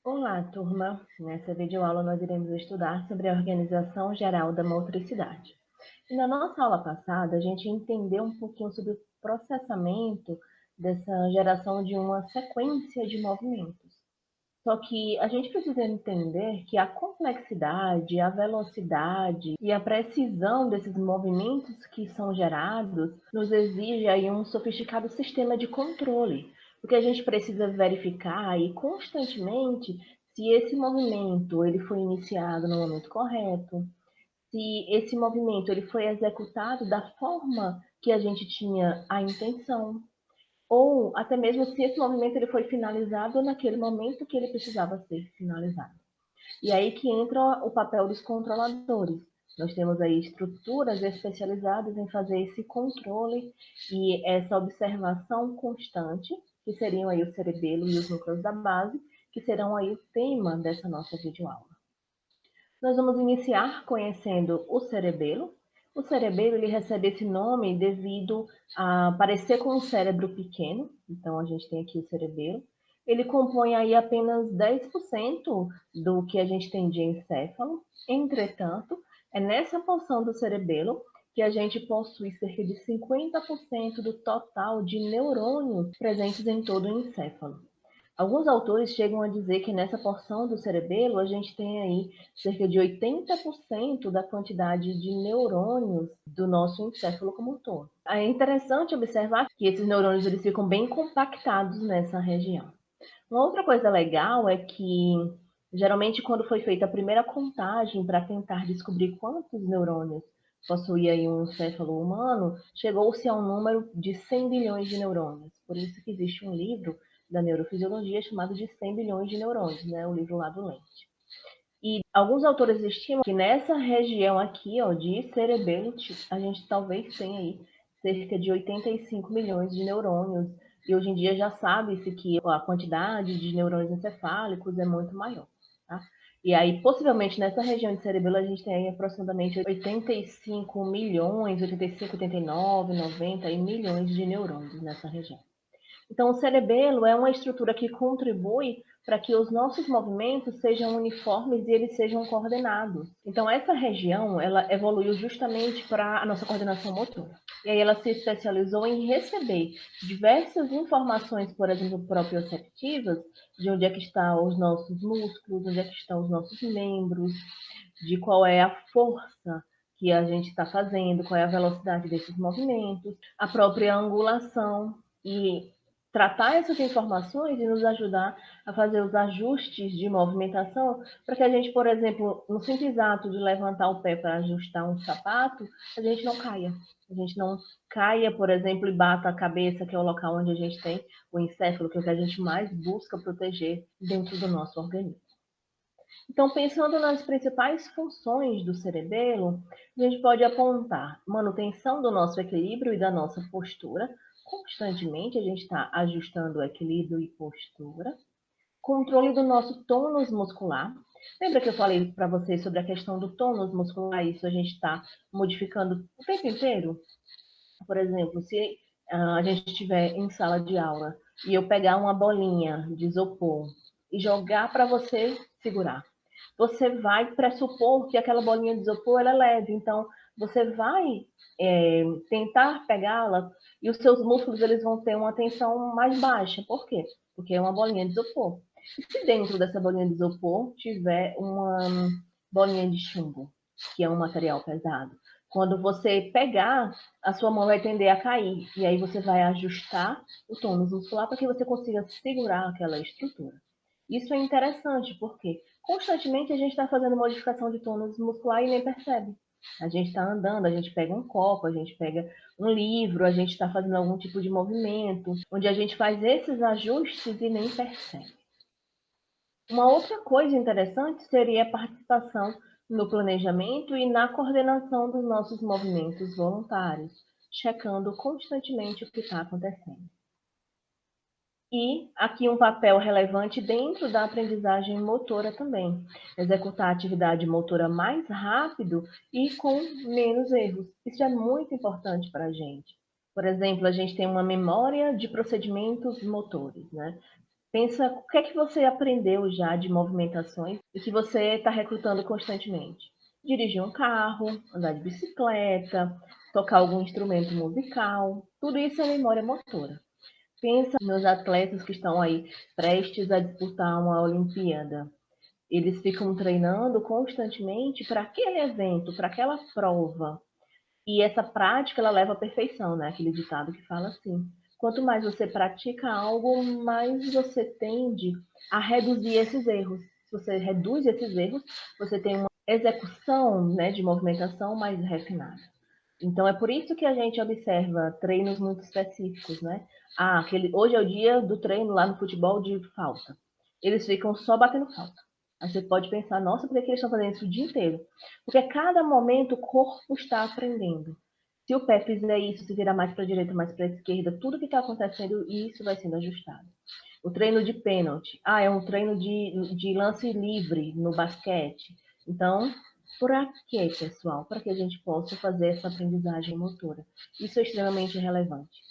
Olá, turma! Nessa videoaula nós iremos estudar sobre a organização geral da motricidade. E na nossa aula passada, a gente entendeu um pouquinho sobre o processamento dessa geração de uma sequência de movimentos. Só que a gente precisa entender que a complexidade, a velocidade e a precisão desses movimentos que são gerados nos exige aí um sofisticado sistema de controle, porque a gente precisa verificar aí constantemente se esse movimento ele foi iniciado no momento correto, se esse movimento ele foi executado da forma que a gente tinha a intenção, ou até mesmo se esse movimento ele foi finalizado naquele momento que ele precisava ser finalizado. E aí que entra o papel dos controladores. Nós temos aí estruturas especializadas em fazer esse controle e essa observação constante, que seriam aí o cerebelo e os núcleos da base, que serão aí o tema dessa nossa videoaula. Nós vamos iniciar conhecendo o cerebelo. O cerebelo ele recebe esse nome devido a parecer com um cérebro pequeno, então a gente tem aqui o cerebelo. Ele compõe aí apenas 10% do que a gente tem de encéfalo. Entretanto, é nessa porção do cerebelo que a gente possui cerca de 50% do total de neurônios presentes em todo o encéfalo. Alguns autores chegam a dizer que nessa porção do cerebelo a gente tem aí cerca de 80% da quantidade de neurônios do nosso encéfalo como um todo. É interessante observar que esses neurônios eles ficam bem compactados nessa região. Uma outra coisa legal é que, geralmente, quando foi feita a primeira contagem para tentar descobrir quantos neurônios possuía aí um encéfalo humano, chegou-se a um número de 100 bilhões de neurônios. Por isso que existe um livro da neurofisiologia chamado de 100 bilhões de neurônios, né? O livro lá do Lente. E alguns autores estimam que nessa região aqui, ó, de cerebelo, a gente talvez tenha aí cerca de 85 milhões de neurônios. E hoje em dia já sabe-se que a quantidade de neurônios encefálicos é muito maior. Tá? E aí, possivelmente, nessa região de cerebelo, a gente tem aproximadamente 85 milhões, 85, 89, 90 milhões de neurônios nessa região. Então, o cerebelo é uma estrutura que contribui para que os nossos movimentos sejam uniformes e eles sejam coordenados. Então, essa região, ela evoluiu justamente para a nossa coordenação motora. E aí ela se especializou em receber diversas informações, por exemplo, proprioceptivas, de onde é que estão os nossos músculos, onde é que estão os nossos membros, de qual é a força que a gente está fazendo, qual é a velocidade desses movimentos, a própria angulação e tratar essas informações e nos ajudar a fazer os ajustes de movimentação para que a gente, por exemplo, no simples ato de levantar o pé para ajustar um sapato, a gente não caia. A gente não caia, por exemplo, e bata a cabeça, que é o local onde a gente tem o encéfalo, que é o que a gente mais busca proteger dentro do nosso organismo. Então, pensando nas principais funções do cerebelo, a gente pode apontar manutenção do nosso equilíbrio e da nossa postura. Constantemente a gente está ajustando o equilíbrio e postura. Controle do nosso tônus muscular. Lembra que eu falei para vocês sobre a questão do tônus muscular? Isso a gente está modificando o tempo inteiro? Por exemplo, se a gente estiver em sala de aula e eu pegar uma bolinha de isopor e jogar para você segurar, você vai pressupor que aquela bolinha de isopor ela é leve, então você vai tentar pegá-la e os seus músculos eles vão ter uma tensão mais baixa. Por quê? Porque é uma bolinha de isopor. E se dentro dessa bolinha de isopor tiver uma bolinha de chumbo, que é um material pesado, quando você pegar, a sua mão vai tender a cair. E aí você vai ajustar o tônus muscular para que você consiga segurar aquela estrutura. Isso é interessante, porque constantemente a gente está fazendo modificação de tônus muscular e nem percebe. A gente está andando, a gente pega um copo, a gente pega um livro, a gente está fazendo algum tipo de movimento, onde a gente faz esses ajustes e nem percebe. Uma outra coisa interessante seria a participação no planejamento e na coordenação dos nossos movimentos voluntários, checando constantemente o que está acontecendo. E aqui um papel relevante dentro da aprendizagem motora também, executar a atividade motora mais rápido e com menos erros. Isso é muito importante para a gente. Por exemplo, a gente tem uma memória de procedimentos motores, né? Pensa o que é que você aprendeu já de movimentações e que você está recrutando constantemente. Dirigir um carro, andar de bicicleta, tocar algum instrumento musical, tudo isso é memória motora. Pensa nos atletas que estão aí prestes a disputar uma Olimpíada. Eles ficam treinando constantemente para aquele evento, para aquela prova. E essa prática, ela leva à perfeição, né? Aquele ditado que fala assim: quanto mais você pratica algo, mais você tende a reduzir esses erros. Se você reduz esses erros, você tem uma execução, né, de movimentação mais refinada. Então é por isso que a gente observa treinos muito específicos, né? Hoje é o dia do treino lá no futebol de falta. Eles ficam só batendo falta. Aí você pode pensar, nossa, por que eles estão fazendo isso o dia inteiro? Porque a cada momento o corpo está aprendendo. Se o pé fizer isso, se virar mais para a direita, mais para a esquerda, tudo que está acontecendo, isso vai sendo ajustado. O treino de pênalti. É um treino de lance livre no basquete. Então, para quê, pessoal? Para que a gente possa fazer essa aprendizagem motora. Isso é extremamente relevante.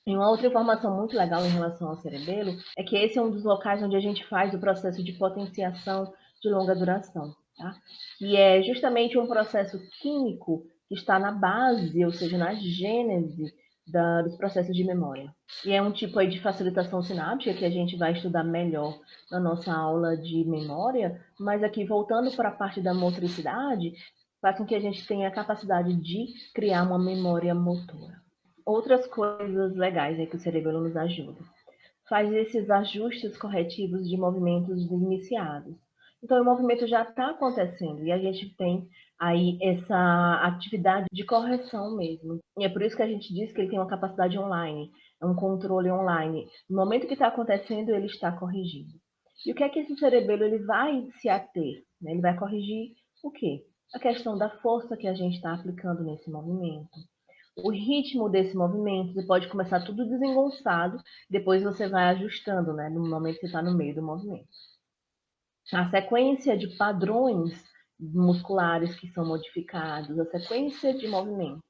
E uma outra informação muito legal em relação ao cerebelo é que esse é um dos locais onde a gente faz o processo de potenciação de longa duração, tá? Que é justamente um processo químico que está na base, ou seja, na gênese dos processos de memória. E é um tipo aí de facilitação sináptica que a gente vai estudar melhor na nossa aula de memória, mas aqui voltando para a parte da motricidade, faz com que a gente tenha a capacidade de criar uma memória motora. Outras coisas legais que o cerebelo nos ajuda. Faz esses ajustes corretivos de movimentos iniciados. Então, o movimento já está acontecendo e a gente tem aí essa atividade de correção mesmo. E é por isso que a gente diz que ele tem uma capacidade online, é um controle online. No momento que está acontecendo, ele está corrigindo. E o que é que esse cerebelo ele vai se ater? Ele vai corrigir o quê? A questão da força que a gente está aplicando nesse movimento, o ritmo desse movimento. Você pode começar tudo desengonçado, depois você vai ajustando, né, no momento que você está no meio do movimento. A sequência de padrões musculares que são modificados, a sequência de movimentos.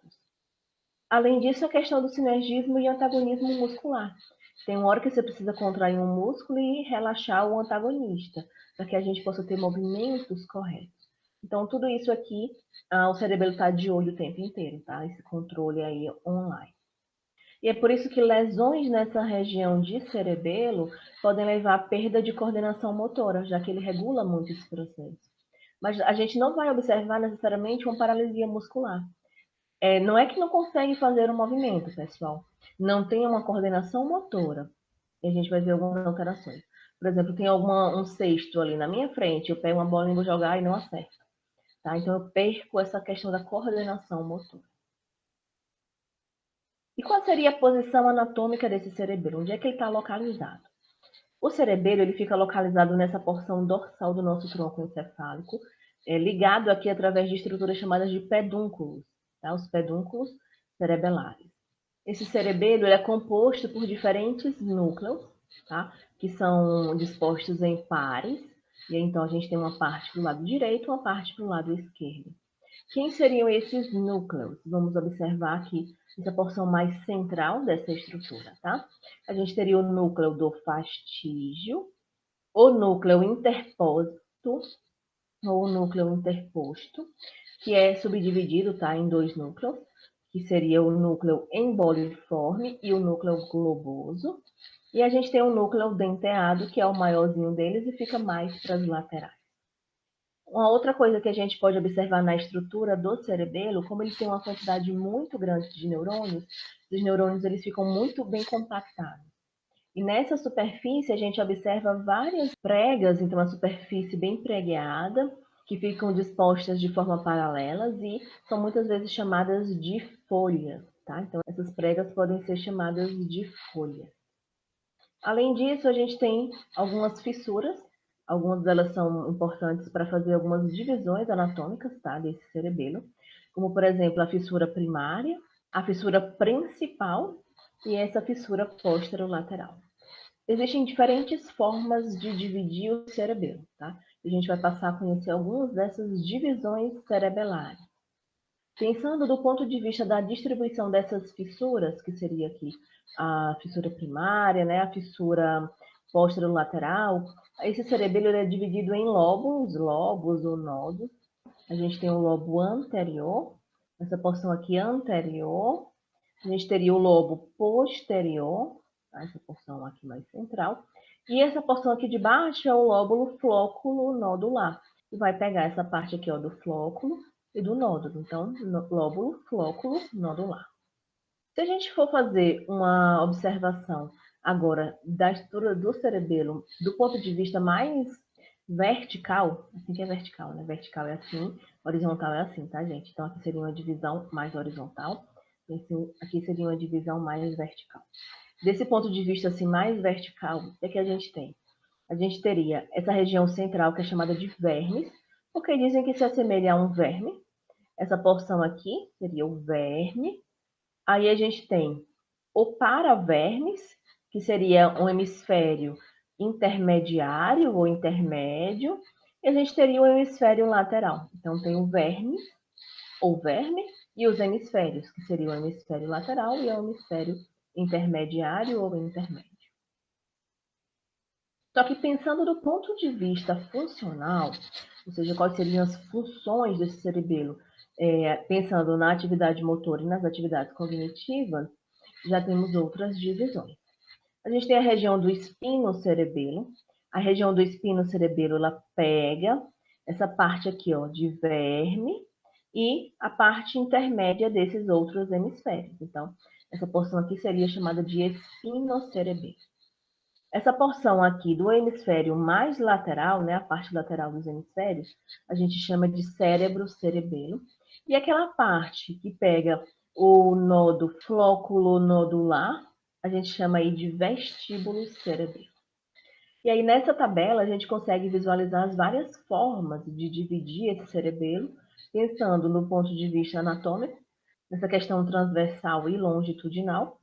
Além disso, a questão do sinergismo e antagonismo muscular. Tem uma hora que você precisa contrair um músculo e relaxar o antagonista, para que a gente possa ter movimentos corretos. Então, tudo isso aqui, o cerebelo está de olho o tempo inteiro, tá? Esse controle aí online. E é por isso que lesões nessa região de cerebelo podem levar à perda de coordenação motora, já que ele regula muito esse processo. Mas a gente não vai observar necessariamente uma paralisia muscular. Não é que não consegue fazer um movimento, pessoal. Não tem uma coordenação motora. E a gente vai ver algumas alterações. Por exemplo, tem um cesto ali na minha frente, eu pego uma bola e vou jogar e não acerto. Tá? Então eu perco essa questão da coordenação motora. E qual seria a posição anatômica desse cerebelo? Onde é que ele está localizado? O cerebelo ele fica localizado nessa porção dorsal do nosso tronco encefálico, ligado aqui através de estruturas chamadas de pedúnculos, tá? Os pedúnculos cerebelares. Esse cerebelo é composto por diferentes núcleos, tá? Que são dispostos em pares, e aí, então a gente tem uma parte para o lado direito e uma parte para o lado esquerdo. Quem seriam esses núcleos? Vamos observar aqui essa porção mais central dessa estrutura, tá? A gente teria o núcleo do fastígio, o núcleo interposto, ou o núcleo interposto, que é subdividido, tá, em dois núcleos, que seria o núcleo emboliforme e o núcleo globoso. E a gente tem o núcleo denteado, que é o maiorzinho deles e fica mais para as laterais. Uma outra coisa que a gente pode observar na estrutura do cerebelo, como ele tem uma quantidade muito grande de neurônios, os neurônios eles ficam muito bem compactados. E nessa superfície a gente observa várias pregas, então uma superfície bem pregueada, que ficam dispostas de forma paralelas e são muitas vezes chamadas de folhas, tá? Então essas pregas podem ser chamadas de folhas. Além disso, a gente tem algumas fissuras, algumas delas são importantes para fazer algumas divisões anatômicas, tá, desse cerebelo, como por exemplo a fissura primária, a fissura principal e essa fissura posterolateral. Existem diferentes formas de dividir o cerebelo, tá? A gente vai passar a conhecer algumas dessas divisões cerebelares. Pensando do ponto de vista da distribuição dessas fissuras, que seria aqui a fissura primária, né, a fissura posterolateral, esse cerebelo é dividido em lobos ou nodos. A gente tem o lobo anterior, essa porção aqui anterior. A gente teria o lobo posterior, tá? Essa porção aqui mais central. E essa porção aqui de baixo é o lóbulo flóculo nodular, que vai pegar essa parte aqui, ó, do flóculo e do nódulo. Então, lóbulo flóculo nodular. Se a gente for fazer uma observação agora da estrutura do cerebelo do ponto de vista mais vertical, assim que é vertical, né? Vertical é assim, horizontal é assim, tá, gente? Então, aqui seria uma divisão mais horizontal, aqui seria uma divisão mais vertical. Desse ponto de vista assim mais vertical, o que é que a gente tem? A gente teria essa região central que é chamada de vermes, porque dizem que se assemelha a um verme. Essa porção aqui seria o verme. Aí a gente tem o paravermes, que seria um hemisfério intermediário ou intermédio, e a gente teria o hemisfério lateral. Então tem o verme ou verme e os hemisférios, que seriam o hemisfério lateral e o hemisfério intermediário ou intermédio. Só que pensando do ponto de vista funcional, ou seja, quais seriam as funções desse cerebelo, pensando na atividade motora e nas atividades cognitivas, já temos outras divisões. A gente tem a região do espinocerebelo. A região do espinocerebelo, ela pega essa parte aqui, ó, de verme e a parte intermédia desses outros hemisférios. Então, essa porção aqui seria chamada de espinocerebelo. Essa porção aqui do hemisfério mais lateral, né, a parte lateral dos hemisférios, a gente chama de cérebro-cerebelo. E aquela parte que pega o nodo flóculo-nodular, a gente chama aí de vestíbulo-cerebelo. E aí nessa tabela a gente consegue visualizar as várias formas de dividir esse cerebelo, pensando no ponto de vista anatômico, nessa questão transversal e longitudinal,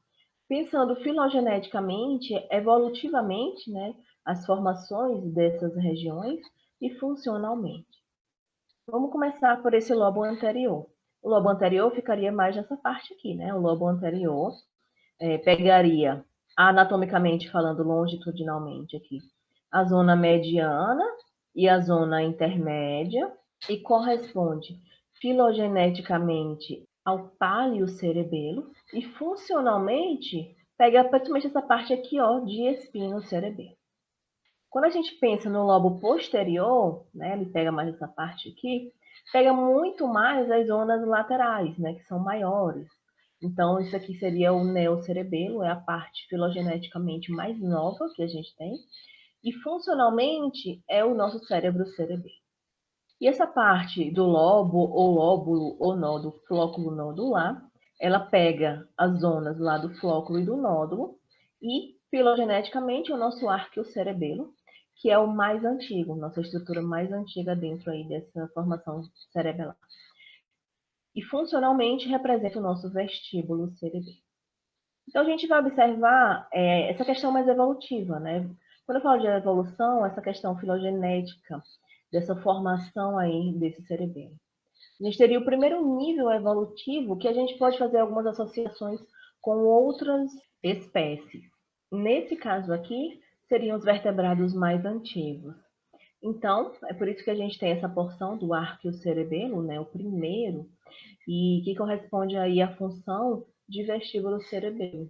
pensando filogeneticamente, evolutivamente, né, as formações dessas regiões e funcionalmente. Vamos começar por esse lobo anterior. O lobo anterior ficaria mais nessa parte aqui, né? O lobo anterior pegaria, anatomicamente falando, longitudinalmente aqui, a zona mediana e a zona intermédia, e corresponde filogeneticamente ao paleocerebelo, e funcionalmente pega praticamente essa parte aqui, ó, de espinocerebelo. Quando a gente pensa no lobo posterior, né, ele pega mais essa parte aqui, pega muito mais as zonas laterais, né, que são maiores. Então, isso aqui seria o neocerebelo, é a parte filogeneticamente mais nova que a gente tem, e funcionalmente é o nosso cérebro cerebelo. E essa parte do lobo, ou lóbulo, ou nódo, flóculo nodular, ela pega as zonas lá do flóculo e do nódulo, e filogeneticamente o nosso arqueocerebelo, que é o mais antigo, nossa estrutura mais antiga dentro aí dessa formação cerebelar. E funcionalmente representa o nosso vestíbulo cerebelo. Então a gente vai observar essa questão mais evolutiva, né? Quando eu falo de evolução, essa questão filogenética, dessa formação aí desse cerebelo. A gente teria o primeiro nível evolutivo, que a gente pode fazer algumas associações com outras espécies. Nesse caso aqui, seriam os vertebrados mais antigos. Então, é por isso que a gente tem essa porção do arqueocerebelo, né, o primeiro, e que corresponde aí à função de vestíbulo cerebelo.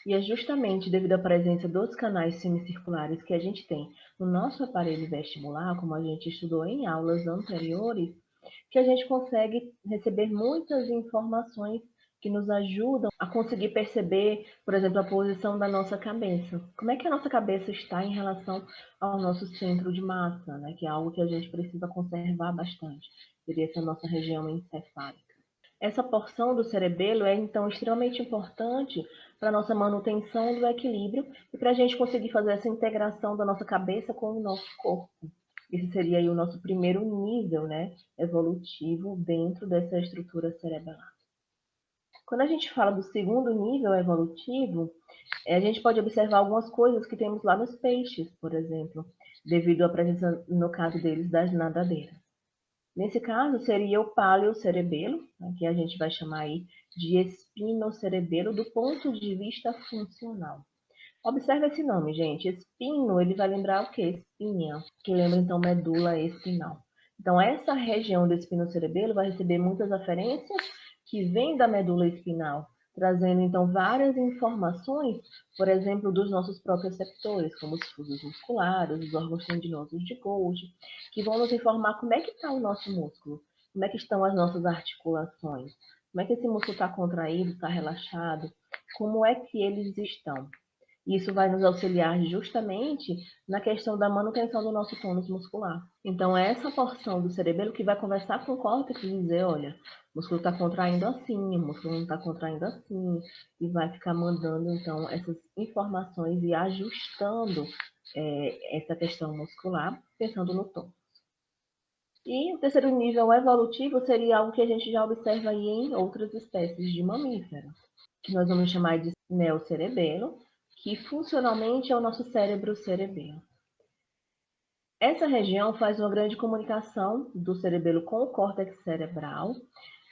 E é justamente devido à presença dos canais semicirculares que a gente tem no nosso aparelho vestibular, como a gente estudou em aulas anteriores, que a gente consegue receber muitas informações que nos ajudam a conseguir perceber, por exemplo, a posição da nossa cabeça. Como é que a nossa cabeça está em relação ao nosso centro de massa, né? Que é algo que a gente precisa conservar bastante. Seria essa nossa região encefálica. Essa porção do cerebelo é, então, extremamente importante para a nossa manutenção do equilíbrio e para a gente conseguir fazer essa integração da nossa cabeça com o nosso corpo. Esse seria aí o nosso primeiro nível, né, evolutivo dentro dessa estrutura cerebelar. Quando a gente fala do segundo nível evolutivo, a gente pode observar algumas coisas que temos lá nos peixes, por exemplo, devido à presença, no caso deles, das nadadeiras. Nesse caso, seria o paleocerebelo, né, que a gente vai chamar aí de espinocerebelo do ponto de vista funcional. Observe esse nome, gente. Espino, ele vai lembrar o quê? Espinha, que lembra então medula espinal. Então, essa região do espinocerebelo vai receber muitas aferências que vêm da medula espinal, trazendo então várias informações, por exemplo, dos nossos proprioceptores, como os fusos musculares, os órgãos tendinosos de Golgi, que vão nos informar como é que está o nosso músculo, como é que estão as nossas articulações, como é que esse músculo está contraído, está relaxado, como é que eles estão. Isso vai nos auxiliar justamente na questão da manutenção do nosso tônus muscular. Então, é essa porção do cerebelo que vai conversar com o córtex e dizer, olha, o músculo está contraindo assim, o músculo não está contraindo assim, e vai ficar mandando, então, essas informações e ajustando essa questão muscular, pensando no tônus. E o terceiro nível evolutivo seria algo que a gente já observa aí em outras espécies de mamíferos, que nós vamos chamar de neocerebelo, que funcionalmente é o nosso cérebro cerebelo. Essa região faz uma grande comunicação do cerebelo com o córtex cerebral,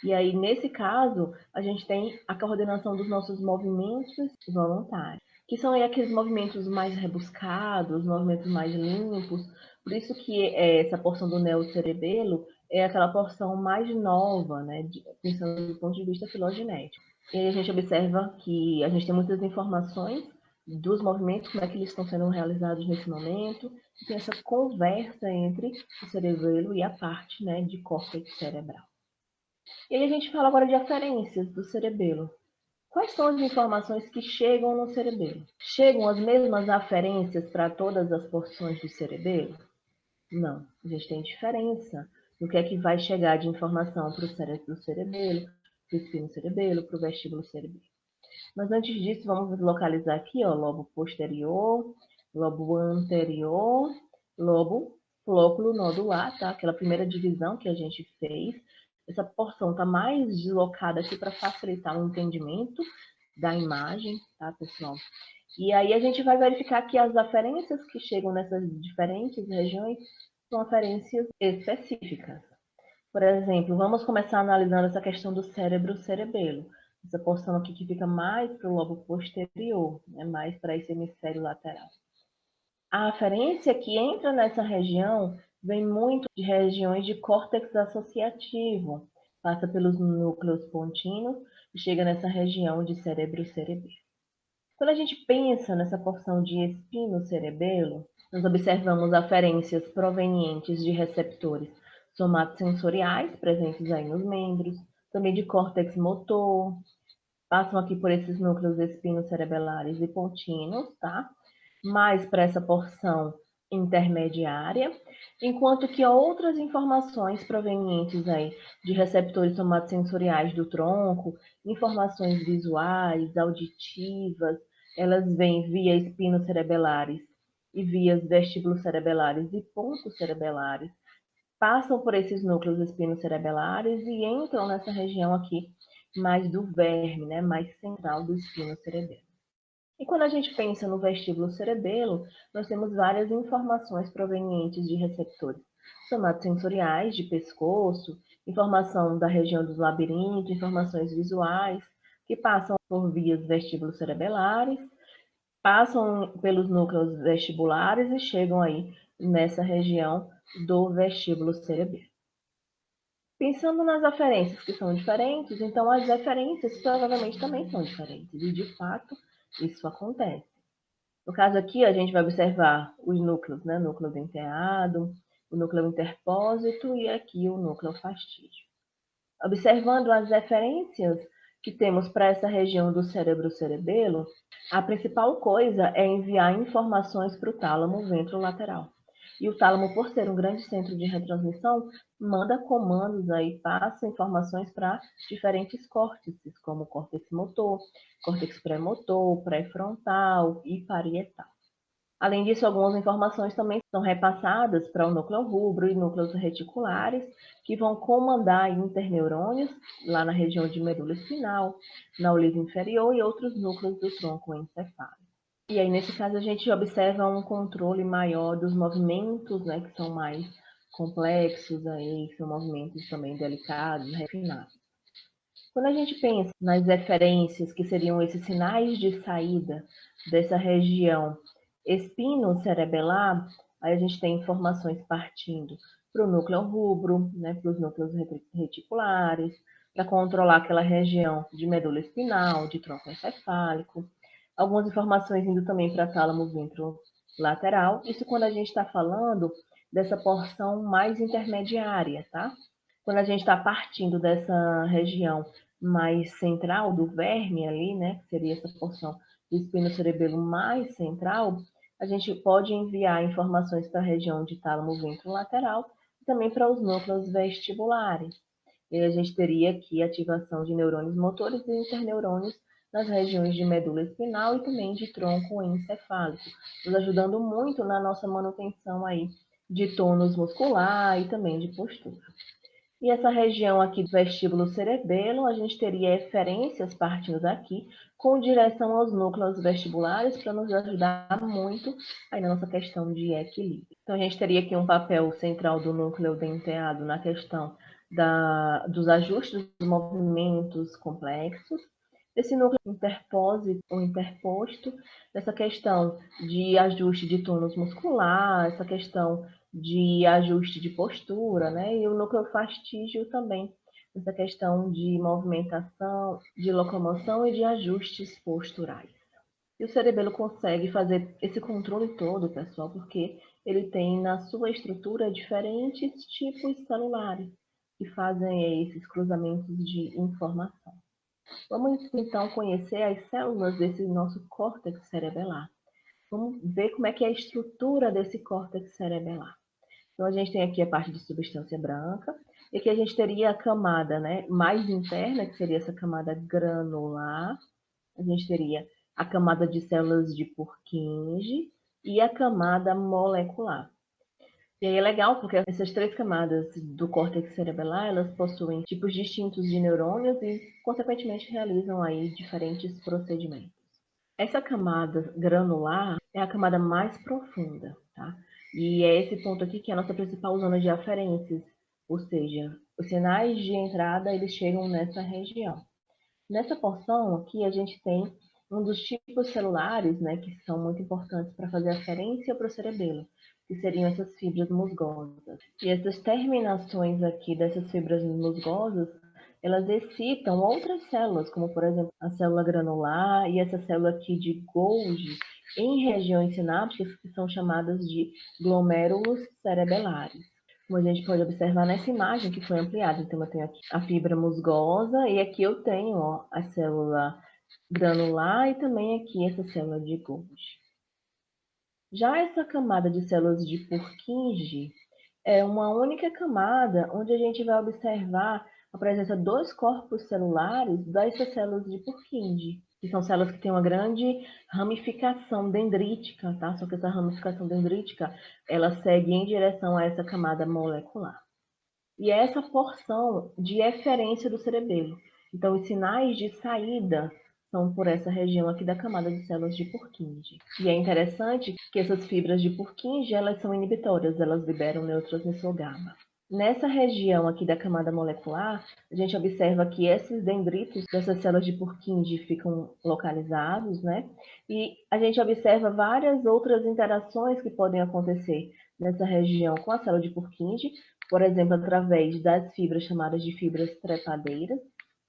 e aí, nesse caso, a gente tem a coordenação dos nossos movimentos voluntários, que são aí aqueles movimentos mais rebuscados, movimentos mais limpos, por isso que essa porção do neocerebelo é aquela porção mais nova, né, pensando do ponto de vista filogenético. E aí a gente observa que a gente tem muitas informações dos movimentos, como é que eles estão sendo realizados nesse momento, e tem essa conversa entre o cerebelo e a parte, né, de córtex cerebral. E aí a gente fala agora de aferências do cerebelo. Quais são as informações que chegam no cerebelo? Chegam as mesmas aferências para todas as porções do cerebelo? Não, a gente tem diferença no que é que vai chegar de informação para o cérebro do cerebelo, para o espino cerebelo, para o vestíbulo cerebelo. Mas antes disso, vamos localizar aqui, ó, lobo posterior, lobo anterior, lobo flóculo nodular, tá? Aquela primeira divisão que a gente fez. Essa porção está mais deslocada aqui para facilitar o entendimento da imagem, tá, pessoal? E aí a gente vai verificar que as aferências que chegam nessas diferentes regiões são aferências específicas. Por exemplo, vamos começar analisando essa questão do cérebro cerebelo. Essa porção aqui que fica mais para o lobo posterior, né, mais para esse hemisfério lateral. A aferência que entra nessa região vem muito de regiões de córtex associativo, passa pelos núcleos pontinos e chega nessa região de cérebro cerebelo. Quando a gente pensa nessa porção de espino cerebelo, nós observamos aferências provenientes de receptores somatosensoriais presentes aí nos membros, também de córtex motor, passam aqui por esses núcleos espinocerebelares e pontinos, tá? Mais para essa porção intermediária, enquanto que outras informações provenientes aí de receptores somatosensoriais do tronco, informações visuais, auditivas, elas vêm via espinocerebelares e vias vestibulocerebelares e pontos cerebelares, passam por esses núcleos espinocerebelares e entram nessa região aqui mais do verme, né, mais central do espino cerebelo. E quando a gente pensa no vestíbulo cerebelo, nós temos várias informações provenientes de receptores somatosensoriais, de pescoço, informação da região dos labirintos, informações visuais, que passam por vias vestíbulo-cerebelares, passam pelos núcleos vestibulares e chegam aí nessa região do vestíbulo cerebelo. Pensando nas aferências que são diferentes, então as referências provavelmente também são diferentes, e de fato isso acontece. No caso aqui, a gente vai observar os núcleos, né? Núcleo denteado, o núcleo interpósito e aqui o núcleo fastígio. Observando as referências que temos para essa região do cérebro cerebelo, a principal coisa é enviar informações para o tálamo ventrolateral. E o tálamo, por ser um grande centro de retransmissão, manda comandos aí, passa informações para diferentes córtices, como córtex motor, córtex pré-motor, pré-frontal e parietal. Além disso, algumas informações também são repassadas para o núcleo rubro e núcleos reticulares, que vão comandar interneurônios lá na região de medula espinal, na oliva inferior e outros núcleos do tronco encefálico. E aí, nesse caso, a gente observa um controle maior dos movimentos, né, que são mais complexos, aí, que são movimentos também delicados, refinados. Quando a gente pensa nas eferências, que seriam esses sinais de saída dessa região espino-cerebelar, aí a gente tem informações partindo para o núcleo rubro, né, para os núcleos reticulares, para controlar aquela região de medula espinal, de tronco encefálico, algumas informações indo também para tálamo ventrolateral, isso quando a gente está falando dessa porção mais intermediária, tá? Quando a gente está partindo dessa região mais central do verme ali, né, que seria essa porção do espinocerebelo mais central, a gente pode enviar informações para a região de tálamo ventrolateral e também para os núcleos vestibulares. E a gente teria aqui ativação de neurônios motores e interneurônios nas regiões de medula espinal e também de tronco encefálico, nos ajudando muito na nossa manutenção aí de tônus muscular e também de postura. E essa região aqui do vestíbulo cerebelo, a gente teria eferências partindo daqui, com direção aos núcleos vestibulares, para nos ajudar muito aí na nossa questão de equilíbrio. Então, a gente teria aqui um papel central do núcleo denteado na questão dos ajustes dos movimentos complexos, esse núcleo interpósito ou interposto, essa questão de ajuste de tônus muscular, essa questão de ajuste de postura, né? E o núcleo fastígio também, essa questão de movimentação, de locomoção e de ajustes posturais. E o cerebelo consegue fazer esse controle todo, pessoal, porque ele tem na sua estrutura diferentes tipos celulares que fazem esses cruzamentos de informação. Vamos então conhecer as células desse nosso córtex cerebelar. Vamos ver como é que é a estrutura desse córtex cerebelar. Então, a gente tem aqui a parte de substância branca, e aqui a gente teria a camada, né, mais interna, que seria essa camada granular. A gente teria a camada de células de Purkinje e a camada molecular. E aí é legal porque essas três camadas do córtex cerebelar, elas possuem tipos distintos de neurônios e, consequentemente, realizam aí diferentes procedimentos. Essa camada granular é a camada mais profunda, tá? E é esse ponto aqui que é a nossa principal zona de aferências, ou seja, os sinais de entrada, eles chegam nessa região. Nessa porção aqui, a gente tem um dos tipos celulares, né, que são muito importantes para fazer aferência para o cerebelo, que seriam essas fibras musgosas. E essas terminações aqui dessas fibras musgosas, elas excitam outras células, como por exemplo a célula granular e essa célula aqui de Golgi, em regiões sinápticas que são chamadas de glomérulos cerebelares. Como a gente pode observar nessa imagem que foi ampliada. Então, eu tenho aqui a fibra musgosa e aqui eu tenho a célula granular e também aqui essa célula de Golgi. Já essa camada de células de Purkinje é uma única camada onde a gente vai observar a presença dos corpos celulares dessas células de Purkinje, que são células que têm uma grande ramificação dendrítica, tá? Só que essa ramificação dendrítica, ela segue em direção a essa camada molecular. E é essa porção de eferência do cerebelo. Então, os sinais de saída são por essa região aqui da camada de células de Purkinje. E é interessante que essas fibras de Purkinje, elas são inibitórias, elas liberam neurotransmissor GABA. Nessa região aqui da camada molecular, a gente observa que esses dendritos dessas células de Purkinje ficam localizados, né? E a gente observa várias outras interações que podem acontecer nessa região com a célula de Purkinje, por exemplo, através das fibras chamadas de fibras trepadeiras,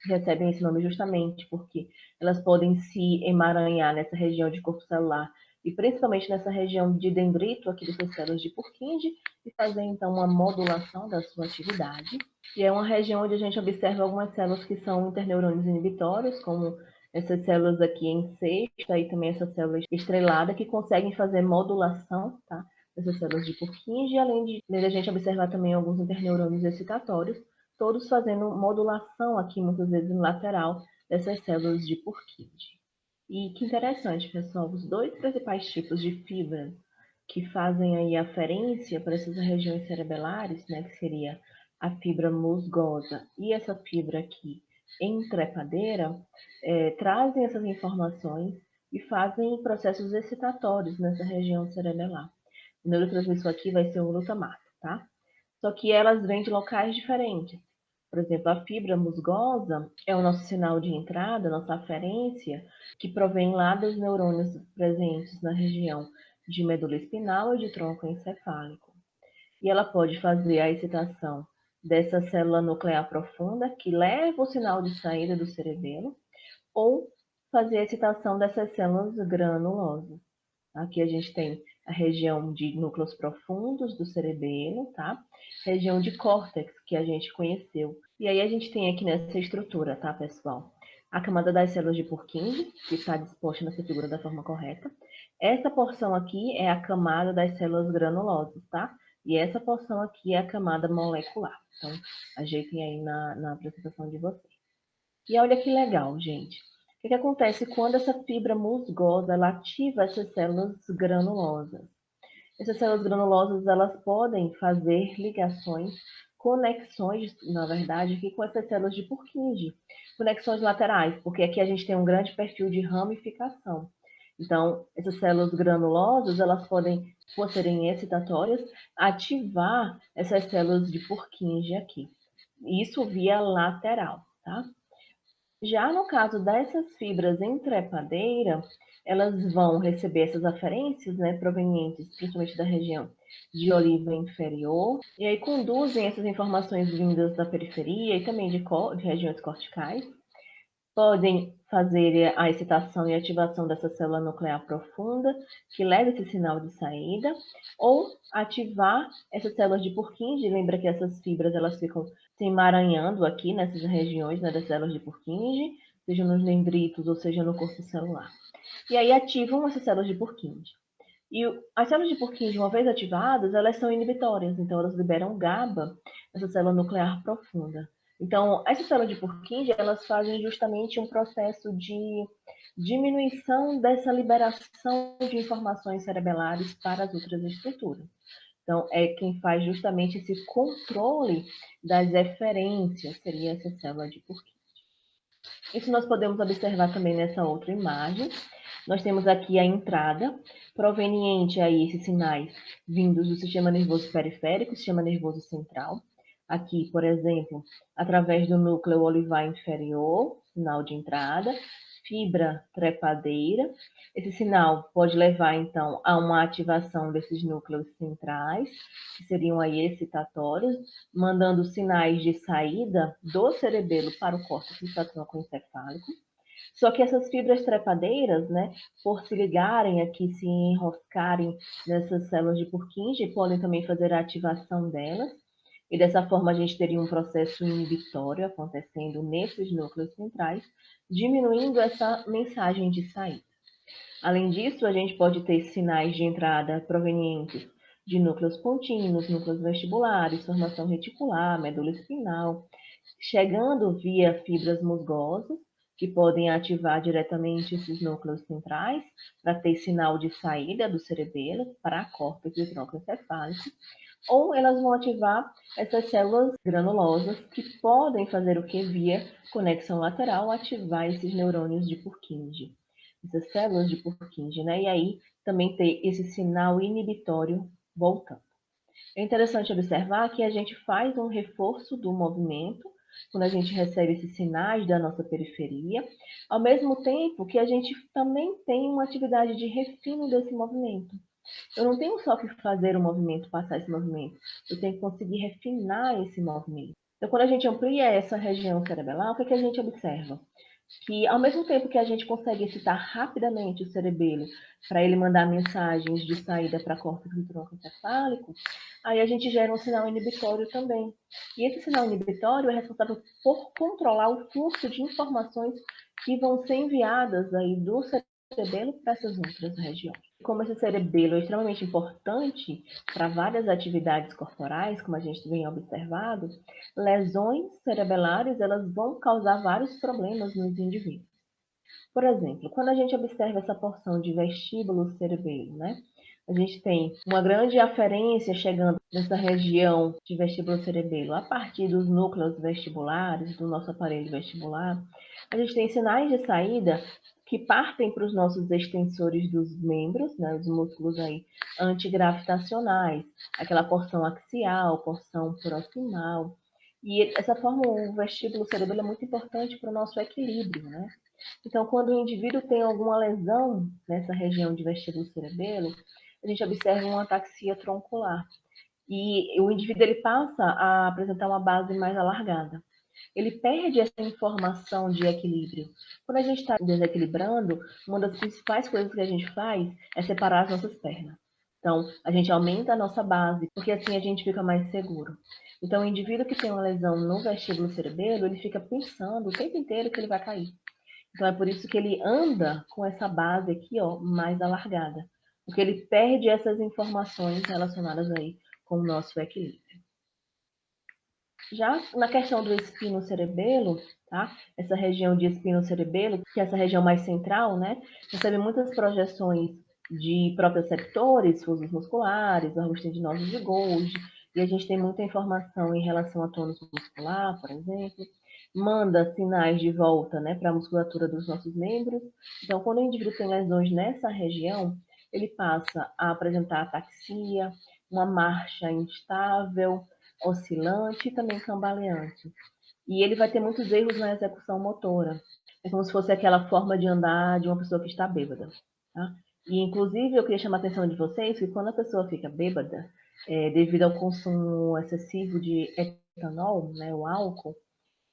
que recebem esse nome justamente porque elas podem se emaranhar nessa região de corpo celular e principalmente nessa região de dendrito aqui dessas células de Purkinje e fazer então uma modulação da sua atividade. E é uma região onde a gente observa algumas células que são interneurônios inibitórios, como essas células aqui em sexta e também essa célula estrelada que conseguem fazer modulação, tá? Dessas células de Purkinje, além de a gente observar também alguns interneurônios excitatórios, todos fazendo modulação aqui, muitas vezes no lateral, dessas células de Purkinje. E que interessante, pessoal, os dois principais tipos de fibras que fazem aí aferência para essas regiões cerebelares, né, que seria a fibra musgosa e essa fibra aqui entrepadeira, trazem essas informações e fazem processos excitatórios nessa região cerebelar. O neurotransmissor aqui vai ser o glutamato, tá? Só que elas vêm de locais diferentes. Por exemplo, a fibra musgosa é o nosso sinal de entrada, nossa aferência, que provém lá dos neurônios presentes na região de medula espinal e de tronco encefálico. E ela pode fazer a excitação dessa célula nuclear profunda, que leva o sinal de saída do cerebelo, ou fazer a excitação dessas células granulosas. Aqui a gente tem a região de núcleos profundos do cerebelo, tá? Região de córtex, que a gente conheceu. E aí a gente tem aqui nessa estrutura, tá, pessoal? A camada das células de Purkinje, que está disposta nessa figura da forma correta. Essa porção aqui é a camada das células granulosas, tá? E essa porção aqui é a camada molecular. Então, ajeitem aí na apresentação de vocês. E olha que legal, gente. O que acontece quando essa fibra musgosa ela ativa essas células granulosas? Essas células granulosas elas podem fazer ligações, conexões, na verdade, aqui com essas células de Purkinje, conexões laterais, porque aqui a gente tem um grande perfil de ramificação. Então, essas células granulosas, elas podem, por serem excitatórias, ativar essas células de Purkinje aqui. Isso via lateral, tá? Já no caso dessas fibras em trepadeira, elas vão receber essas aferências, né, provenientes principalmente da região de oliva inferior, e aí conduzem essas informações vindas da periferia e também de regiões corticais, podem fazer a excitação e ativação dessa célula nuclear profunda, que leva esse sinal de saída, ou ativar essas células de Purkinje. Lembra que essas fibras elas ficam se emaranhando aqui nessas regiões, né, das células de Purkinje, seja nos dendritos ou seja no corpo celular. E aí ativam essas células de Purkinje. E as células de Purkinje, uma vez ativadas, elas são inibitórias, então elas liberam GABA, essa célula nuclear profunda. Então, essas células de Purkinje, elas fazem justamente um processo de diminuição dessa liberação de informações cerebelares para as outras estruturas. Então, é quem faz justamente esse controle das eferências, seria essa célula de Purkinje. Isso nós podemos observar também nessa outra imagem. Nós temos aqui a entrada, proveniente aí esses sinais vindos do sistema nervoso periférico, sistema nervoso central. Aqui, por exemplo, através do núcleo olivar inferior, sinal de entrada, fibra trepadeira. Esse sinal pode levar, então, a uma ativação desses núcleos centrais, que seriam aí excitatórios, mandando sinais de saída do cerebelo para o córtex troncoencefálico. Só que essas fibras trepadeiras, né, por se ligarem aqui, se enroscarem nessas células de Purkinje, podem também fazer a ativação delas. E dessa forma a gente teria um processo inibitório acontecendo nesses núcleos centrais, diminuindo essa mensagem de saída. Além disso, a gente pode ter sinais de entrada provenientes de núcleos pontinos, núcleos vestibulares, formação reticular, medula espinal, chegando via fibras musgosas, que podem ativar diretamente esses núcleos centrais para ter sinal de saída do cerebelo para a córtex e tronco encefálico, ou elas vão ativar essas células granulosas que podem fazer o que via conexão lateral, ativar esses neurônios de Purkinje, essas células de Purkinje, né? E aí também ter esse sinal inibitório voltando. É interessante observar que a gente faz um reforço do movimento quando a gente recebe esses sinais da nossa periferia, ao mesmo tempo que a gente também tem uma atividade de refino desse movimento. Eu não tenho só que fazer o movimento, passar esse movimento, eu tenho que conseguir refinar esse movimento. Então, quando a gente amplia essa região cerebelar, o que a gente observa? Que ao mesmo tempo que a gente consegue excitar rapidamente o cerebelo para ele mandar mensagens de saída para a córtex do tronco encefálico, aí a gente gera um sinal inibitório também. E esse sinal inibitório é responsável por controlar o fluxo de informações que vão ser enviadas aí do cerebelo para essas outras regiões. Como esse cerebelo é extremamente importante para várias atividades corporais, como a gente vem observado, lesões cerebelares elas vão causar vários problemas nos indivíduos. Por exemplo, quando a gente observa essa porção de vestíbulo cerebelo, né? A gente tem uma grande aferência chegando nessa região de vestíbulo cerebelo a partir dos núcleos vestibulares, do nosso aparelho vestibular. A gente tem sinais de saída que partem para os nossos extensores dos membros, né, os músculos aí antigravitacionais, aquela porção axial, porção proximal. E essa forma, o vestíbulo cerebelo é muito importante para o nosso equilíbrio, né? Então, quando o indivíduo tem alguma lesão nessa região de vestíbulo cerebelo, a gente observa uma ataxia troncular. E o indivíduo ele passa a apresentar uma base mais alargada. Ele perde essa informação de equilíbrio. Quando a gente está desequilibrando, uma das principais coisas que a gente faz é separar as nossas pernas. Então, a gente aumenta a nossa base, porque assim a gente fica mais seguro. Então, o indivíduo que tem uma lesão no vestíbulo cerebelo, ele fica pensando o tempo inteiro que ele vai cair. Então, é por isso que ele anda com essa base aqui, ó, mais alargada. Porque ele perde essas informações relacionadas aí com o nosso equilíbrio. Já na questão do espinocerebelo, tá? Essa região de espinocerebelo, que é essa região mais central, né? Recebe muitas projeções de proprioceptores, fusos musculares, órgãos tendinosos de Golgi, e a gente tem muita informação em relação a tônus muscular, por exemplo. Manda sinais de volta, né, para a musculatura dos nossos membros. Então, quando o indivíduo tem lesões nessa região, ele passa a apresentar ataxia, uma marcha instável, oscilante e também cambaleante. E ele vai ter muitos erros na execução motora. É como se fosse aquela forma de andar de uma pessoa que está bêbada. Tá? E, inclusive, eu queria chamar a atenção de vocês que quando a pessoa fica bêbada, devido ao consumo excessivo de etanol, né, o álcool,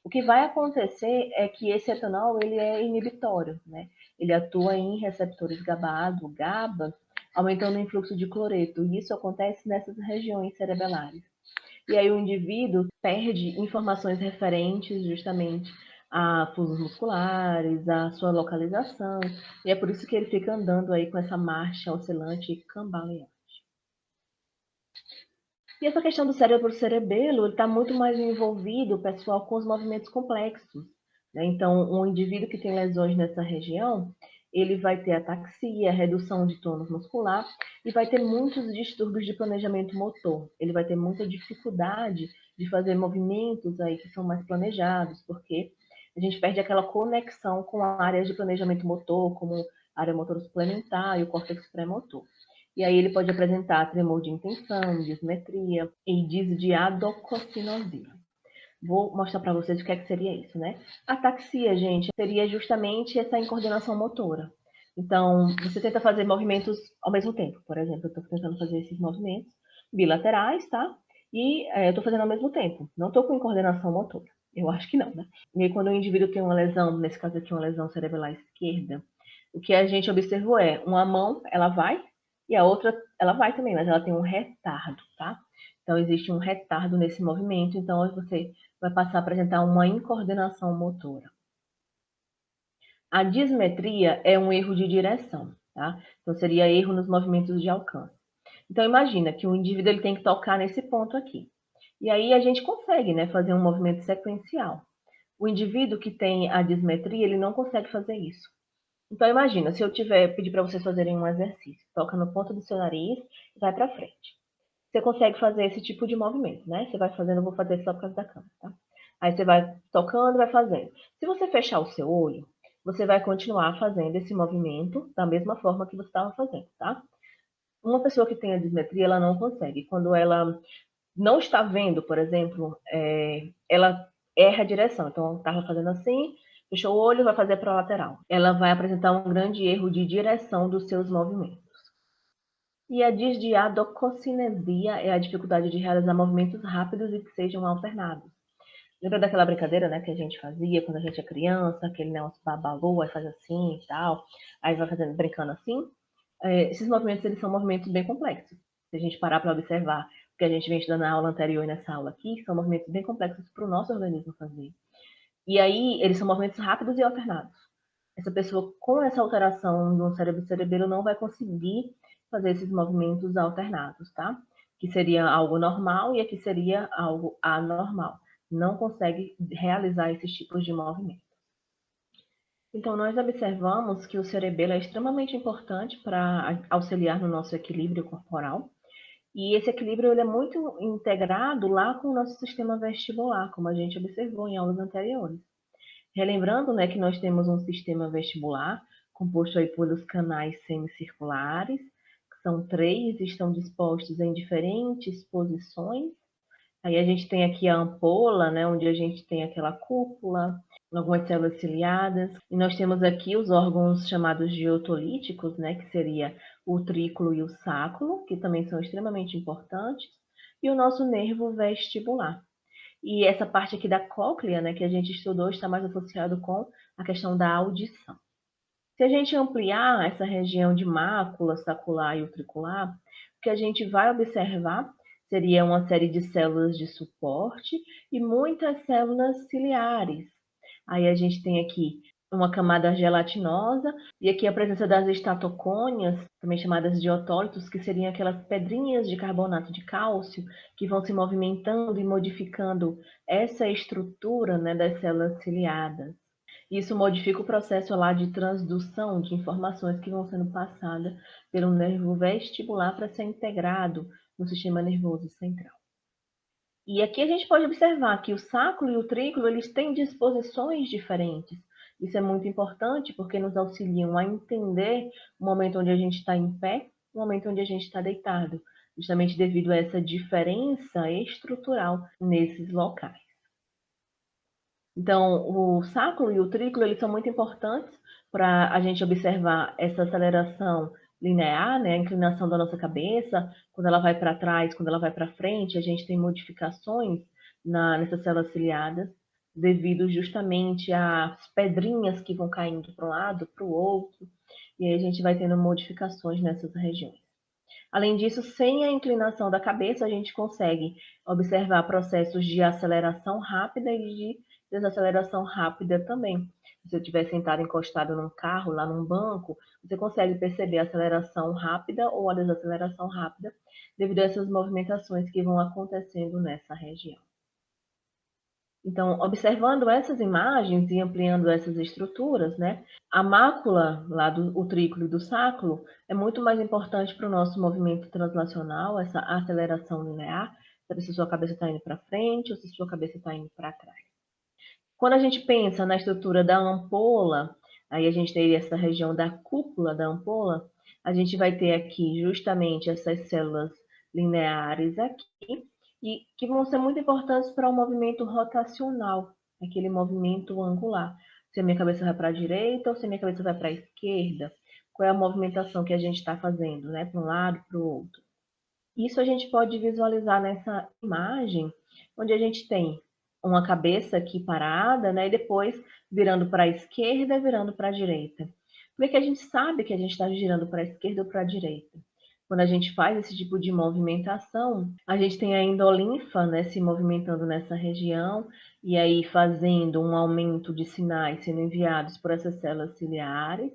o que vai acontecer é que esse etanol ele é inibitório, né? Ele atua em receptores GABA-A do GABA, aumentando o influxo de cloreto. E isso acontece nessas regiões cerebelares. E aí o indivíduo perde informações referentes justamente a fusos musculares, a sua localização, e é por isso que ele fica andando aí com essa marcha oscilante e cambaleante. E essa questão do cérebro cerebelo está muito mais envolvido, pessoal, com os movimentos complexos. Né? Então, um indivíduo que tem lesões nessa região, ele vai ter ataxia, redução de tônus muscular e vai ter muitos distúrbios de planejamento motor. Ele vai ter muita dificuldade de fazer movimentos aí que são mais planejados, porque a gente perde aquela conexão com áreas de planejamento motor, como a área motora suplementar e o córtex pré-motor. E aí ele pode apresentar tremor de intenção, dismetria e disdiadococinosia. Vou mostrar para vocês o que é que seria isso, né? Ataxia, gente, seria justamente essa incoordenação motora. Então, você tenta fazer movimentos ao mesmo tempo. Por exemplo, eu estou tentando fazer esses movimentos bilaterais, tá? E eu estou fazendo ao mesmo tempo. Não estou com incoordenação motora. Eu acho que não, né? E aí, quando o indivíduo tem uma lesão, nesse caso aqui, uma lesão cerebelar esquerda, o que a gente observou é uma mão, ela vai, e a outra, ela vai também, mas ela tem um retardo, tá? Então, existe um retardo nesse movimento, então você vai passar a apresentar uma incoordenação motora. A dismetria é um erro de direção, tá? Então, seria erro nos movimentos de alcance. Então, imagina que o indivíduo ele tem que tocar nesse ponto aqui. E aí a gente consegue, né, fazer um movimento sequencial. O indivíduo que tem a dismetria, ele não consegue fazer isso. Então, imagina, se eu pedir para vocês fazerem um exercício, toca no ponto do seu nariz e vai para frente. Você consegue fazer esse tipo de movimento, né? Você vai fazendo, eu vou fazer só por causa da câmera, tá? Aí você vai tocando e vai fazendo. Se você fechar o seu olho, você vai continuar fazendo esse movimento da mesma forma que você estava fazendo, tá? Uma pessoa que tem a dismetria, ela não consegue. Quando ela não está vendo, por exemplo, ela erra a direção. Então, estava fazendo assim, fechou o olho, vai fazer para a lateral. Ela vai apresentar um grande erro de direção dos seus movimentos. E a disdiadococinesia é a dificuldade de realizar movimentos rápidos e que sejam alternados. Lembra daquela brincadeira, né, que a gente fazia quando a gente é criança, aquele negócio babalu, aí faz assim e tal, aí vai fazendo, brincando assim? Esses movimentos, eles são movimentos bem complexos. Se a gente parar para observar o que a gente vem estudando na aula anterior e nessa aula aqui, são movimentos bem complexos para o nosso organismo fazer. E aí, eles são movimentos rápidos e alternados. Essa pessoa com essa alteração no cérebro cerebelo não vai conseguir fazer esses movimentos alternados, tá? Que seria algo normal e aqui seria algo anormal. Não consegue realizar esses tipos de movimentos. Então, nós observamos que o cerebelo é extremamente importante para auxiliar no nosso equilíbrio corporal. E esse equilíbrio ele é muito integrado lá com o nosso sistema vestibular, como a gente observou em aulas anteriores. Relembrando, né, que nós temos um sistema vestibular composto aí pelos canais semicirculares, que são 3, estão dispostos em diferentes posições, Aí a gente tem aqui a ampola, né, onde a gente tem aquela cúpula, algumas células ciliadas, e nós temos aqui os órgãos chamados de otolíticos, né, que seria o utrículo e o sáculo, que também são extremamente importantes, e o nosso nervo vestibular. E essa parte aqui da cóclea, né, que a gente estudou, está mais associado com a questão da audição. Se a gente ampliar essa região de mácula, sacular e utricular, o que a gente vai observar seria uma série de células de suporte e muitas células ciliares. Aí a gente tem aqui uma camada gelatinosa e aqui a presença das estatocônias, também chamadas de otólitos, que seriam aquelas pedrinhas de carbonato de cálcio que vão se movimentando e modificando essa estrutura, né, das células ciliadas. Isso modifica o processo lá de transdução de informações que vão sendo passadas pelo nervo vestibular para ser integrado no sistema nervoso central. E aqui a gente pode observar que o sáculo e o trículo eles têm disposições diferentes. Isso é muito importante porque nos auxiliam a entender o momento onde a gente está em pé, o momento onde a gente está deitado, justamente devido a essa diferença estrutural nesses locais. Então, o sáculo e o trículo eles são muito importantes para a gente observar essa aceleração linear, né, a inclinação da nossa cabeça, quando ela vai para trás, quando ela vai para frente, a gente tem modificações nessas células ciliadas, devido justamente às pedrinhas que vão caindo para um lado, para o outro, e aí a gente vai tendo modificações nessas regiões. Além disso, sem a inclinação da cabeça, a gente consegue observar processos de aceleração rápida e de desaceleração rápida também. Se eu estiver sentado encostado num carro, lá num banco, você consegue perceber a aceleração rápida ou a desaceleração rápida devido a essas movimentações que vão acontecendo nessa região. Então, observando essas imagens e ampliando essas estruturas, né, a mácula lá do utrículo e do sáculo é muito mais importante para o nosso movimento translacional, essa aceleração linear, saber se sua cabeça está indo para frente ou se sua cabeça está indo para trás. Quando a gente pensa na estrutura da ampola, aí a gente teria essa região da cúpula da ampola, a gente vai ter aqui justamente essas células lineares aqui, e que vão ser muito importantes para o movimento rotacional, aquele movimento angular. Se a minha cabeça vai para a direita ou se a minha cabeça vai para a esquerda, qual é a movimentação que a gente está fazendo, né? Para um lado, para o outro. Isso a gente pode visualizar nessa imagem, onde a gente tem uma cabeça aqui parada, né? E depois virando para a esquerda e virando para a direita. Como é que a gente sabe que a gente está girando para a esquerda ou para a direita? Quando a gente faz esse tipo de movimentação, a gente tem a endolinfa, né, se movimentando nessa região e aí fazendo um aumento de sinais sendo enviados por essas células ciliares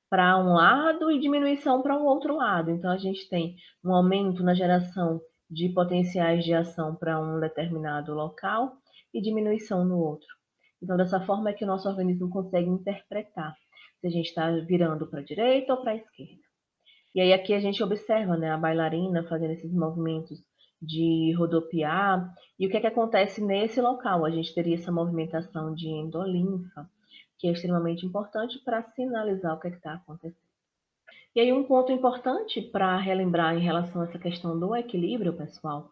para um lado e diminuição para o outro lado. Então, a gente tem um aumento na geração de potenciais de ação para um determinado local e diminuição no outro. Então, dessa forma é que o nosso organismo consegue interpretar se a gente está virando para a direita ou para a esquerda. E aí aqui a gente observa, né, a bailarina fazendo esses movimentos de rodopiar. E o que é que acontece nesse local? A gente teria essa movimentação de endolinfa, que é extremamente importante para sinalizar o que está acontecendo. E aí um ponto importante para relembrar em relação a essa questão do equilíbrio, pessoal,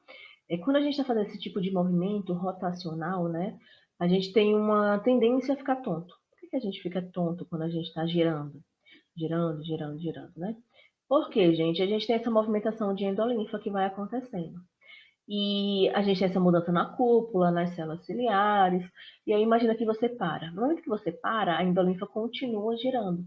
é quando a gente está fazendo esse tipo de movimento rotacional, né, a gente tem uma tendência a ficar tonto. Por que a gente fica tonto quando a gente está girando? Girando, girando, girando, né? Porque, gente, a gente tem essa movimentação de endolinfa que vai acontecendo. E a gente tem essa mudança na cúpula, nas células ciliares. E aí imagina que você para. No momento que você para, a endolinfa continua girando.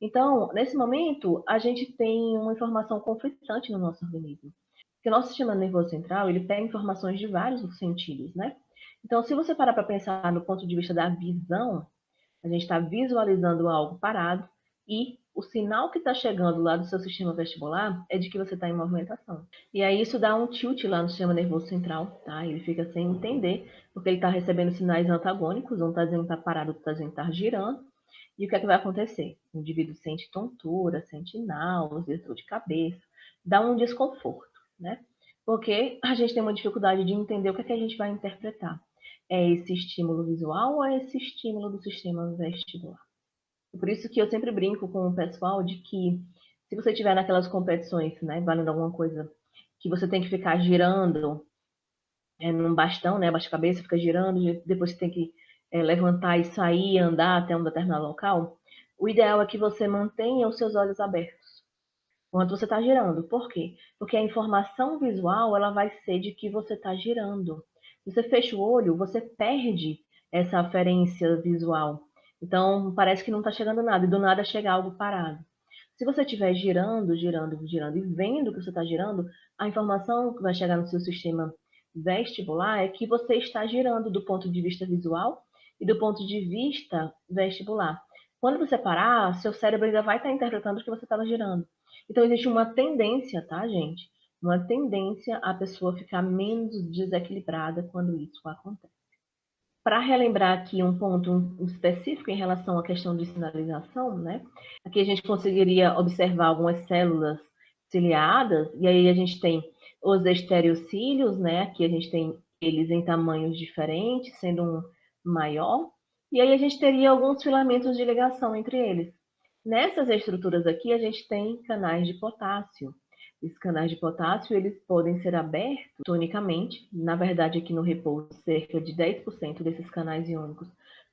Então, nesse momento, a gente tem uma informação conflitante no nosso organismo. Porque o nosso sistema nervoso central, ele pega informações de vários sentidos, né? Então, se você parar para pensar no ponto de vista da visão, a gente está visualizando algo parado e o sinal que está chegando lá do seu sistema vestibular é de que você está em movimentação. E aí isso dá um tilt lá no sistema nervoso central, tá? Ele fica sem entender, porque ele está recebendo sinais antagônicos, um está dizendo que está parado, outro está dizendo que está girando. E o que é que vai acontecer? O indivíduo sente tontura, sente náusea, dor de cabeça, dá um desconforto, né? Porque a gente tem uma dificuldade de entender o que é que a gente vai interpretar. É esse estímulo visual ou é esse estímulo do sistema vestibular? Por isso que eu sempre brinco com o pessoal de que se você estiver naquelas competições, né, valendo alguma coisa, que você tem que ficar girando num bastão, né? Baixa-cabeça, fica girando, depois você tem que levantar e sair, andar até um determinado local. O ideal é que você mantenha os seus olhos abertos enquanto você está girando. Por quê? Porque a informação visual ela vai ser de que você está girando. Se você fecha o olho, você perde essa aferência visual. Então, parece que não está chegando nada, e do nada chega algo parado. Se você estiver girando, girando, girando e vendo que você está girando, a informação que vai chegar no seu sistema vestibular é que você está girando do ponto de vista visual e do ponto de vista vestibular. Quando você parar, seu cérebro ainda vai estar interpretando que você estava girando. Então, existe uma tendência, tá, gente? Uma tendência a pessoa ficar menos desequilibrada quando isso acontece. Para relembrar aqui um ponto específico em relação à questão de sinalização, né? Aqui a gente conseguiria observar algumas células ciliadas, e aí a gente tem os estereocílios, né? Aqui a gente tem eles em tamanhos diferentes, sendo um maior, e aí a gente teria alguns filamentos de ligação entre eles. Nessas estruturas aqui, a gente tem canais de potássio. Esses canais de potássio, eles podem ser abertos tonicamente. Na verdade, aqui no repouso, cerca de 10% desses canais iônicos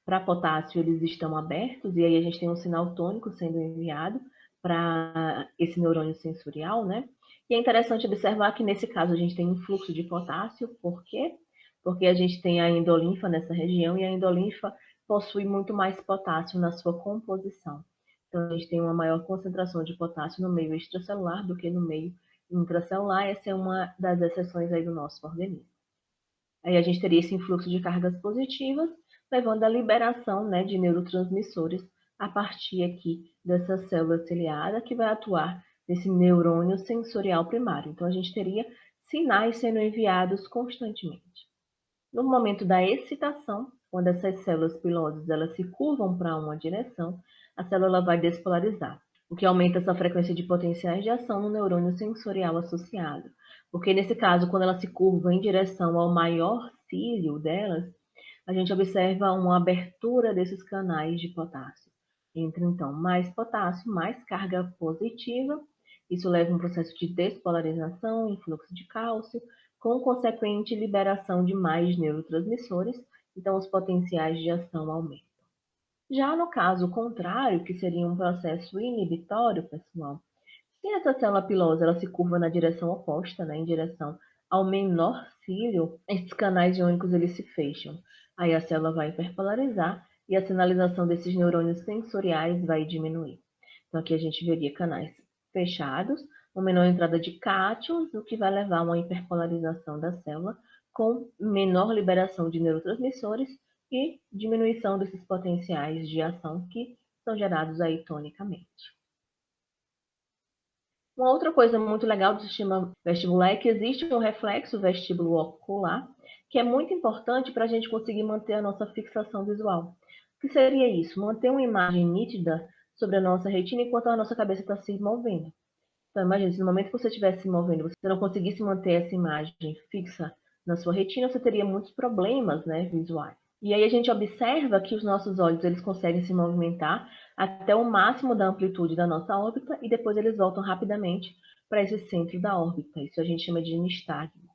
para potássio, eles estão abertos, e aí a gente tem um sinal tônico sendo enviado para esse neurônio sensorial, né? E é interessante observar que, nesse caso, a gente tem um fluxo de potássio. Por quê? Porque a gente tem a endolinfa nessa região, e a endolinfa possui muito mais potássio na sua composição. Então, a gente tem uma maior concentração de potássio no meio extracelular do que no meio intracelular. Essa é uma das exceções aí do nosso organismo. Aí a gente teria esse influxo de cargas positivas, levando à liberação, né, de neurotransmissores a partir aqui dessa célula ciliada que vai atuar nesse neurônio sensorial primário. Então, a gente teria sinais sendo enviados constantemente. No momento da excitação, quando essas células pilosas elas se curvam para uma direção, a célula vai despolarizar, o que aumenta essa frequência de potenciais de ação no neurônio sensorial associado. Porque nesse caso, quando ela se curva em direção ao maior cílio delas, a gente observa uma abertura desses canais de potássio. Entra então mais potássio, mais carga positiva. Isso leva a um processo de despolarização, influxo de cálcio, com consequente liberação de mais neurotransmissores, então os potenciais de ação aumentam. Já no caso contrário, que seria um processo inibitório, pessoal, se essa célula pilosa ela se curva na direção oposta, né, em direção ao menor cílio, esses canais iônicos eles se fecham. Aí a célula vai hiperpolarizar e a sinalização desses neurônios sensoriais vai diminuir. Então aqui a gente veria canais fechados, uma menor entrada de cátions, o que vai levar a uma hiperpolarização da célula, com menor liberação de neurotransmissores e diminuição desses potenciais de ação que são gerados aí tonicamente. Uma outra coisa muito legal do sistema vestibular é que existe um reflexo vestíbulo ocular, que é muito importante para a gente conseguir manter a nossa fixação visual. O que seria isso? Manter uma imagem nítida sobre a nossa retina enquanto a nossa cabeça está se movendo. Então, imagine, se no momento que você estivesse se movendo, você não conseguisse manter essa imagem fixa na sua retina, você teria muitos problemas, né, visuais. E aí a gente observa que os nossos olhos eles conseguem se movimentar até o máximo da amplitude da nossa órbita e depois eles voltam rapidamente para esse centro da órbita. Isso a gente chama de nistagmo.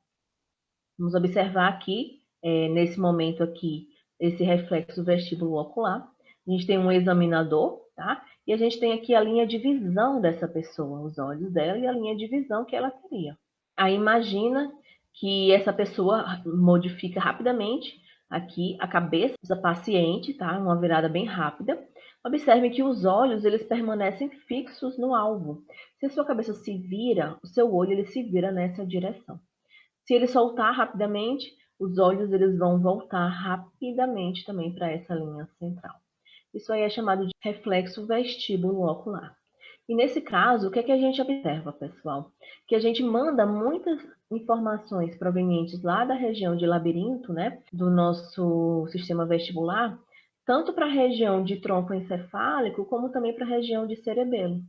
Vamos observar aqui, nesse momento aqui, esse reflexo vestíbulo ocular. A gente tem um examinador, tá? E a gente tem aqui a linha de visão dessa pessoa, os olhos dela e a linha de visão que ela teria. Aí imagina que essa pessoa modifica rapidamente aqui a cabeça da paciente, tá? Uma virada bem rápida. Observe que os olhos eles permanecem fixos no alvo. Se a sua cabeça se vira, o seu olho ele se vira nessa direção. Se ele soltar rapidamente, os olhos eles vão voltar rapidamente também para essa linha central. Isso aí é chamado de reflexo vestíbulo ocular. E nesse caso, o que é que a gente observa, pessoal? Que a gente manda muitas informações provenientes lá da região de labirinto, né, do nosso sistema vestibular, tanto para a região de tronco encefálico, como também para a região de cerebelo.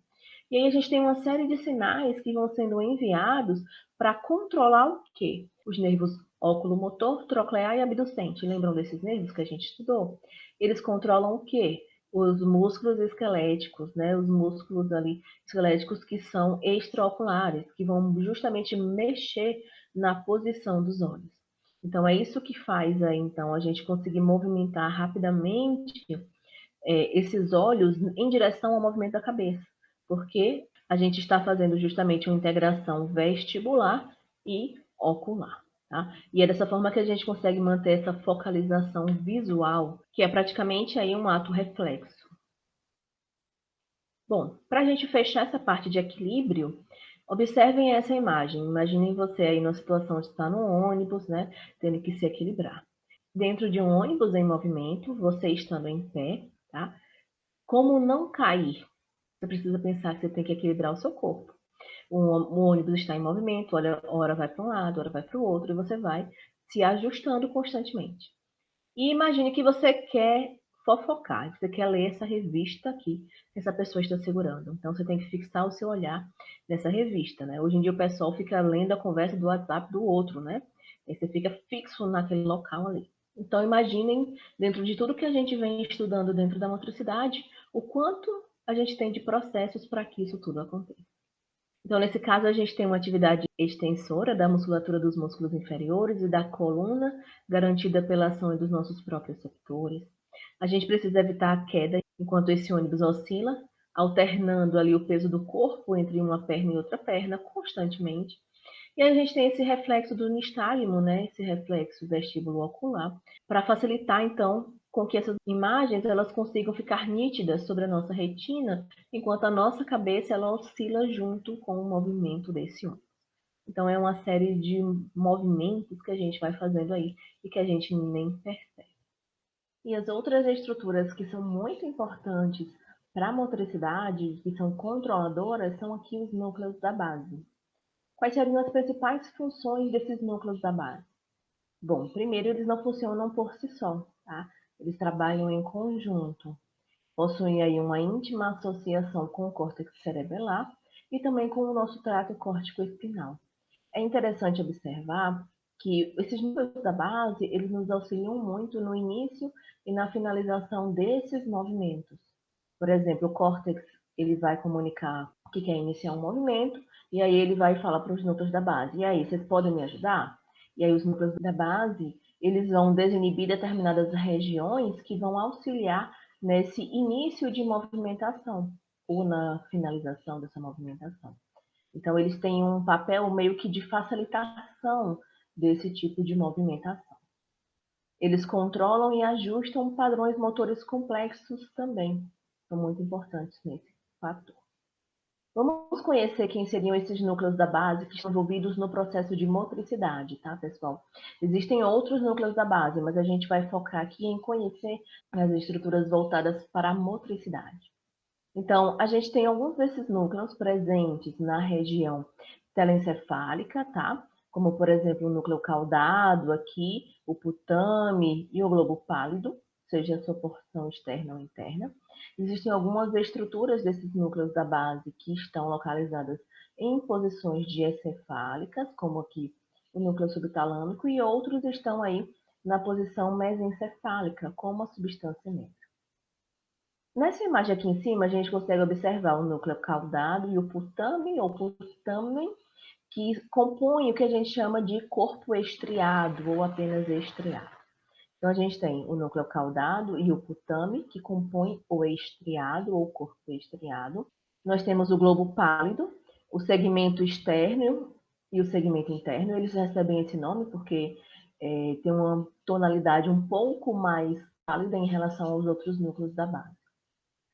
E aí a gente tem uma série de sinais que vão sendo enviados para controlar o quê? Os nervos óculo-motor, troclear e abducente. Lembram desses nervos que a gente estudou? Eles controlam o quê? Os músculos esqueléticos, né? Os músculos ali esqueléticos que são extraoculares, que vão justamente mexer na posição dos olhos. Então, é isso que faz aí, então, a gente conseguir movimentar rapidamente esses olhos em direção ao movimento da cabeça, porque a gente está fazendo justamente uma integração vestibular e ocular. Tá? E é dessa forma que a gente consegue manter essa focalização visual, que é praticamente aí um ato reflexo. Bom, para a gente fechar essa parte de equilíbrio, observem essa imagem. Imaginem você aí numa situação de estar no ônibus, né, tendo que se equilibrar. Dentro de um ônibus em movimento, você estando em pé, tá? Como não cair? Você precisa pensar que você tem que equilibrar o seu corpo. O ônibus está em movimento, hora vai para um lado, hora vai para o outro, e você vai se ajustando constantemente. E imagine que você quer fofocar, você quer ler essa revista aqui que essa pessoa está segurando. Então você tem que fixar o seu olhar nessa revista, né? Hoje em dia o pessoal fica lendo a conversa do WhatsApp do outro, né? Aí você fica fixo naquele local ali. Então imaginem, dentro de tudo que a gente vem estudando dentro da motricidade, o quanto a gente tem de processos para que isso tudo aconteça. Então, nesse caso, a gente tem uma atividade extensora da musculatura dos músculos inferiores e da coluna, garantida pela ação dos nossos próprios sectores. A gente precisa evitar a queda enquanto esse ônibus oscila, alternando ali o peso do corpo entre uma perna e outra perna constantemente. E a gente tem esse reflexo do nistálimo, né? Esse reflexo vestíbulo ocular, para facilitar, então, com que essas imagens elas consigam ficar nítidas sobre a nossa retina, enquanto a nossa cabeça ela oscila junto com o movimento desse ônibus. Então, é uma série de movimentos que a gente vai fazendo aí e que a gente nem percebe. E as outras estruturas que são muito importantes para a motricidade, que são controladoras, são aqui os núcleos da base. Quais seriam as principais funções desses núcleos da base? Bom, primeiro, eles não funcionam por si só, tá? Eles trabalham em conjunto, possuem aí uma íntima associação com o córtex cerebelar e também com o nosso trato córtico-espinal. É interessante observar que esses núcleos da base, eles nos auxiliam muito no início e na finalização desses movimentos. Por exemplo, o córtex, ele vai comunicar que quer iniciar um movimento, e aí ele vai falar para os núcleos da base. E aí, vocês podem me ajudar? E aí os núcleos da base, eles vão desinibir determinadas regiões que vão auxiliar nesse início de movimentação ou na finalização dessa movimentação. Então, eles têm um papel meio que de facilitação desse tipo de movimentação. Eles controlam e ajustam padrões motores complexos também. São muito importantes nesse fator. Vamos conhecer quem seriam esses núcleos da base que estão envolvidos no processo de motricidade, tá, pessoal? Existem outros núcleos da base, mas a gente vai focar aqui em conhecer as estruturas voltadas para a motricidade. Então, a gente tem alguns desses núcleos presentes na região telencefálica, tá? Como, por exemplo, o núcleo caudado aqui, o putame e o globo pálido, seja a sua porção externa ou interna. Existem algumas estruturas desses núcleos da base que estão localizadas em posições diacefálicas, como aqui o núcleo subtalâmico, e outros estão aí na posição mesencefálica, como a substância negra. Nessa imagem aqui em cima, a gente consegue observar o núcleo caudado e o putame ou putamen, que compõem o que a gente chama de corpo estriado ou apenas estriado. Então, a gente tem o núcleo caudado e o putame, que compõem o estriado ou corpo estriado. Nós temos o globo pálido, o segmento externo e o segmento interno. Eles recebem esse nome porque tem uma tonalidade um pouco mais pálida em relação aos outros núcleos da base.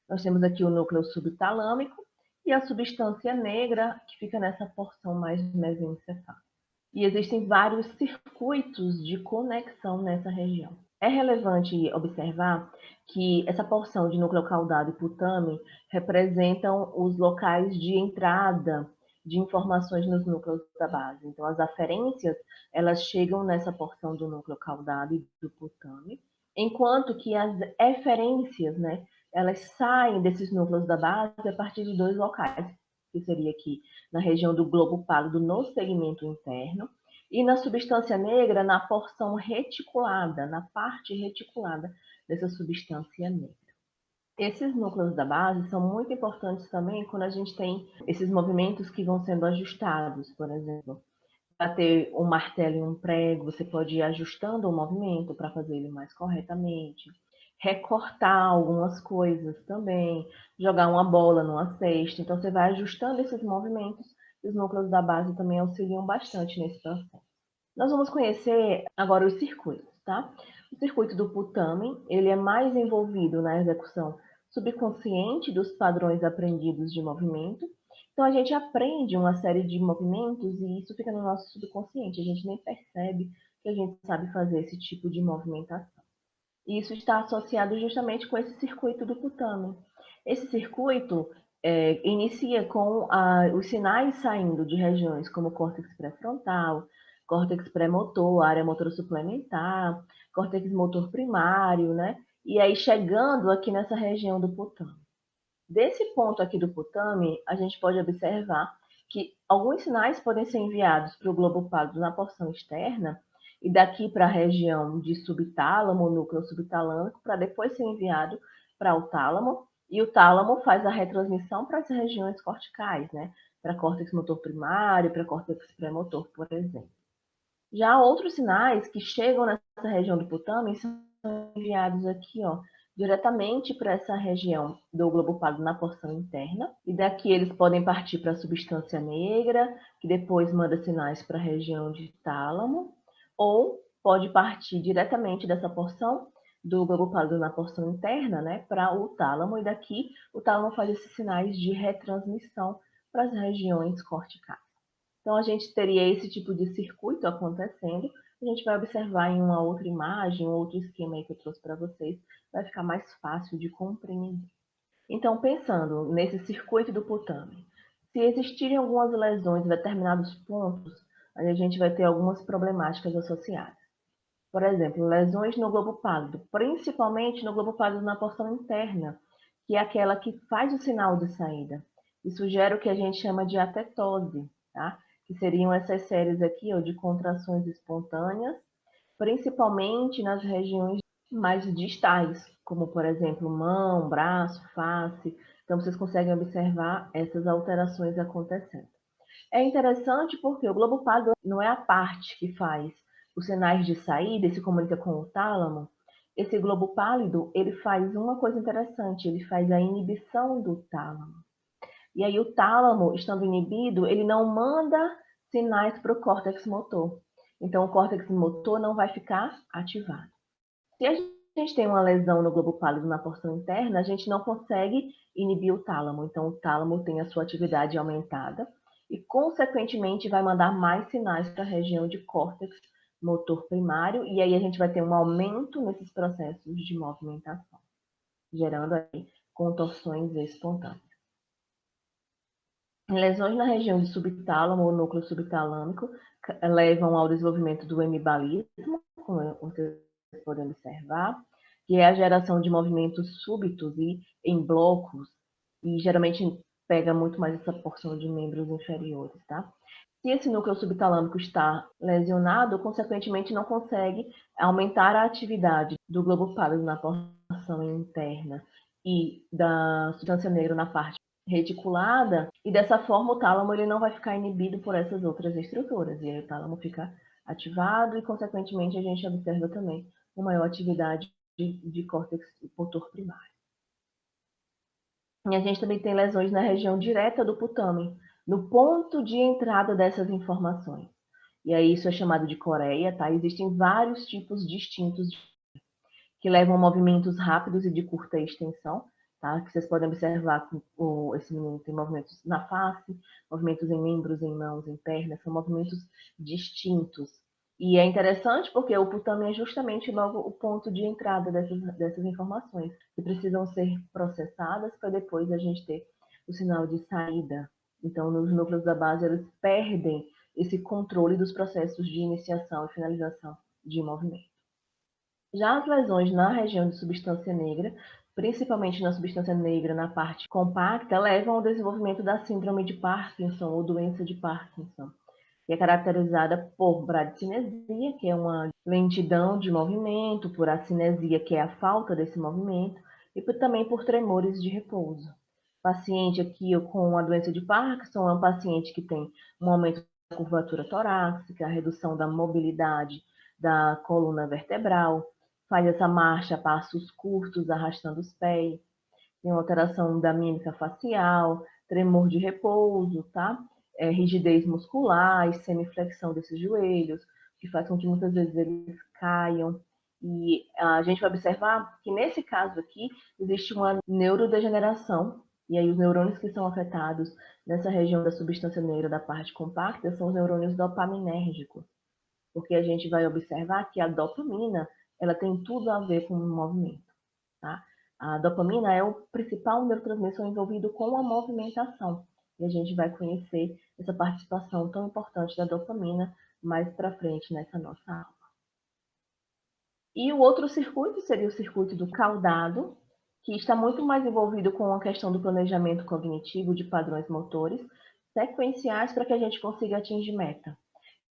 Nós temos aqui o núcleo subtalâmico e a substância negra, que fica nessa porção mais mesencefálica. E existem vários circuitos de conexão nessa região. É relevante observar que essa porção de núcleo caudado e putame representam os locais de entrada de informações nos núcleos da base. Então, as aferências, elas chegam nessa porção do núcleo caudado e do putame, enquanto que as eferências, né, elas saem desses núcleos da base a partir de dois locais, que seria aqui na região do globo pálido no segmento interno, e na substância negra na porção reticulada, na parte reticulada dessa substância negra. Esses núcleos da base são muito importantes também quando a gente tem esses movimentos que vão sendo ajustados, por exemplo. bater um martelo em um prego, você pode ir ajustando o movimento para fazer ele mais corretamente. Recortar algumas coisas também, jogar uma bola numa cesta. Então, você vai ajustando esses movimentos e os núcleos da base também auxiliam bastante nesse processo. Nós vamos conhecer agora os circuitos, tá? O circuito do Putami, ele é mais envolvido na execução subconsciente dos padrões aprendidos de movimento. Então, a gente aprende uma série de movimentos e isso fica no nosso subconsciente. A gente nem percebe que a gente sabe fazer esse tipo de movimentação. E isso está associado justamente com esse circuito do Putami. Esse circuito inicia com os sinais saindo de regiões como córtex pré-frontal, córtex pré-motor, área motora suplementar, córtex motor primário, né? E aí chegando aqui nessa região do Putami. Desse ponto aqui do Putami, a gente pode observar que alguns sinais podem ser enviados para o globo pálido na porção externa e daqui para a região de subtálamo, núcleo subtalâmico, para depois ser enviado para o tálamo, e o tálamo faz a retransmissão para as regiões corticais, né? Para córtex motor primário, para córtex pré-motor, por exemplo. Já outros sinais que chegam nessa região do Putami são enviados aqui, ó, diretamente para essa região do globo pálido na porção interna, e daqui eles podem partir para a substância negra, que depois manda sinais para a região de tálamo, ou pode partir diretamente dessa porção do globo pálido na porção interna, né, para o tálamo, e daqui o tálamo faz esses sinais de retransmissão para as regiões corticais. Então, a gente teria esse tipo de circuito acontecendo. A gente vai observar em uma outra imagem, um outro esquema aí que eu trouxe para vocês, vai ficar mais fácil de compreender. Então, pensando nesse circuito do Putami, se existirem algumas lesões em determinados pontos, a gente vai ter algumas problemáticas associadas. Por exemplo, lesões no globo pálido, principalmente no globo pálido na porção interna, que é aquela que faz o sinal de saída. Isso gera o que a gente chama de atetose, tá? Que seriam essas séries aqui ó, de contrações espontâneas, principalmente nas regiões mais distais, como por exemplo mão, braço, face. Então vocês conseguem observar essas alterações acontecendo. É interessante porque o globo pálido não é a parte que faz os sinais de saída e se comunica com o tálamo. Esse globo pálido, ele faz uma coisa interessante, ele faz a inibição do tálamo. E aí o tálamo, estando inibido, ele não manda sinais para o córtex motor. Então o córtex motor não vai ficar ativado. Se a gente tem uma lesão no globo pálido na porção interna, a gente não consegue inibir o tálamo. Então o tálamo tem a sua atividade aumentada e, consequentemente, vai mandar mais sinais para a região de córtex motor primário, e aí a gente vai ter um aumento nesses processos de movimentação, gerando aí contorções espontâneas. Lesões na região de subtálamo ou núcleo subtalâmico levam ao desenvolvimento do hemibalismo, como vocês podem observar, que é a geração de movimentos súbitos e em blocos, e geralmente pega muito mais essa porção de membros inferiores, tá? Se esse núcleo subtalâmico está lesionado, consequentemente não consegue aumentar a atividade do globo pálido na porção interna e da substância negra na parte reticulada, e dessa forma o tálamo ele não vai ficar inibido por essas outras estruturas, e aí o tálamo fica ativado e, consequentemente, a gente observa também uma maior atividade de córtex motor primário. E a gente também tem lesões na região direta do putame, no ponto de entrada dessas informações. E aí isso é chamado de coreia, tá? Existem vários tipos distintos que levam a movimentos rápidos e de curta extensão, tá? Que vocês podem observar com esse menino tem movimentos na face, movimentos em membros, em mãos, em pernas, são movimentos distintos. E é interessante porque o putame é justamente logo o ponto de entrada dessas informações, que precisam ser processadas para depois a gente ter o sinal de saída. Então, nos núcleos da base, eles perdem esse controle dos processos de iniciação e finalização de movimento. Já as lesões na região de substância negra, principalmente na substância negra na parte compacta, levam ao desenvolvimento da síndrome de Parkinson ou doença de Parkinson, que é caracterizada por bradicinesia, que é uma lentidão de movimento, por acinesia, que é a falta desse movimento, e também por tremores de repouso. O paciente aqui com a doença de Parkinson é um paciente que tem um aumento curvatura torácica, a redução da mobilidade da coluna vertebral, faz essa marcha a passos curtos, arrastando os pés, tem alteração da mímica facial, tremor de repouso, tá? Rigidez muscular e semiflexão desses joelhos, que faz com que muitas vezes eles caiam. E a gente vai observar que nesse caso aqui existe uma neurodegeneração, e aí os neurônios que são afetados nessa região da substância negra da parte compacta são os neurônios dopaminérgicos, porque a gente vai observar que a dopamina ela tem tudo a ver com o movimento. Tá? A dopamina é o principal neurotransmissor envolvido com a movimentação. E a gente vai conhecer essa participação tão importante da dopamina mais para frente nessa nossa aula. E o outro circuito seria o circuito do caudado, que está muito mais envolvido com a questão do planejamento cognitivo de padrões motores sequenciais para que a gente consiga atingir meta.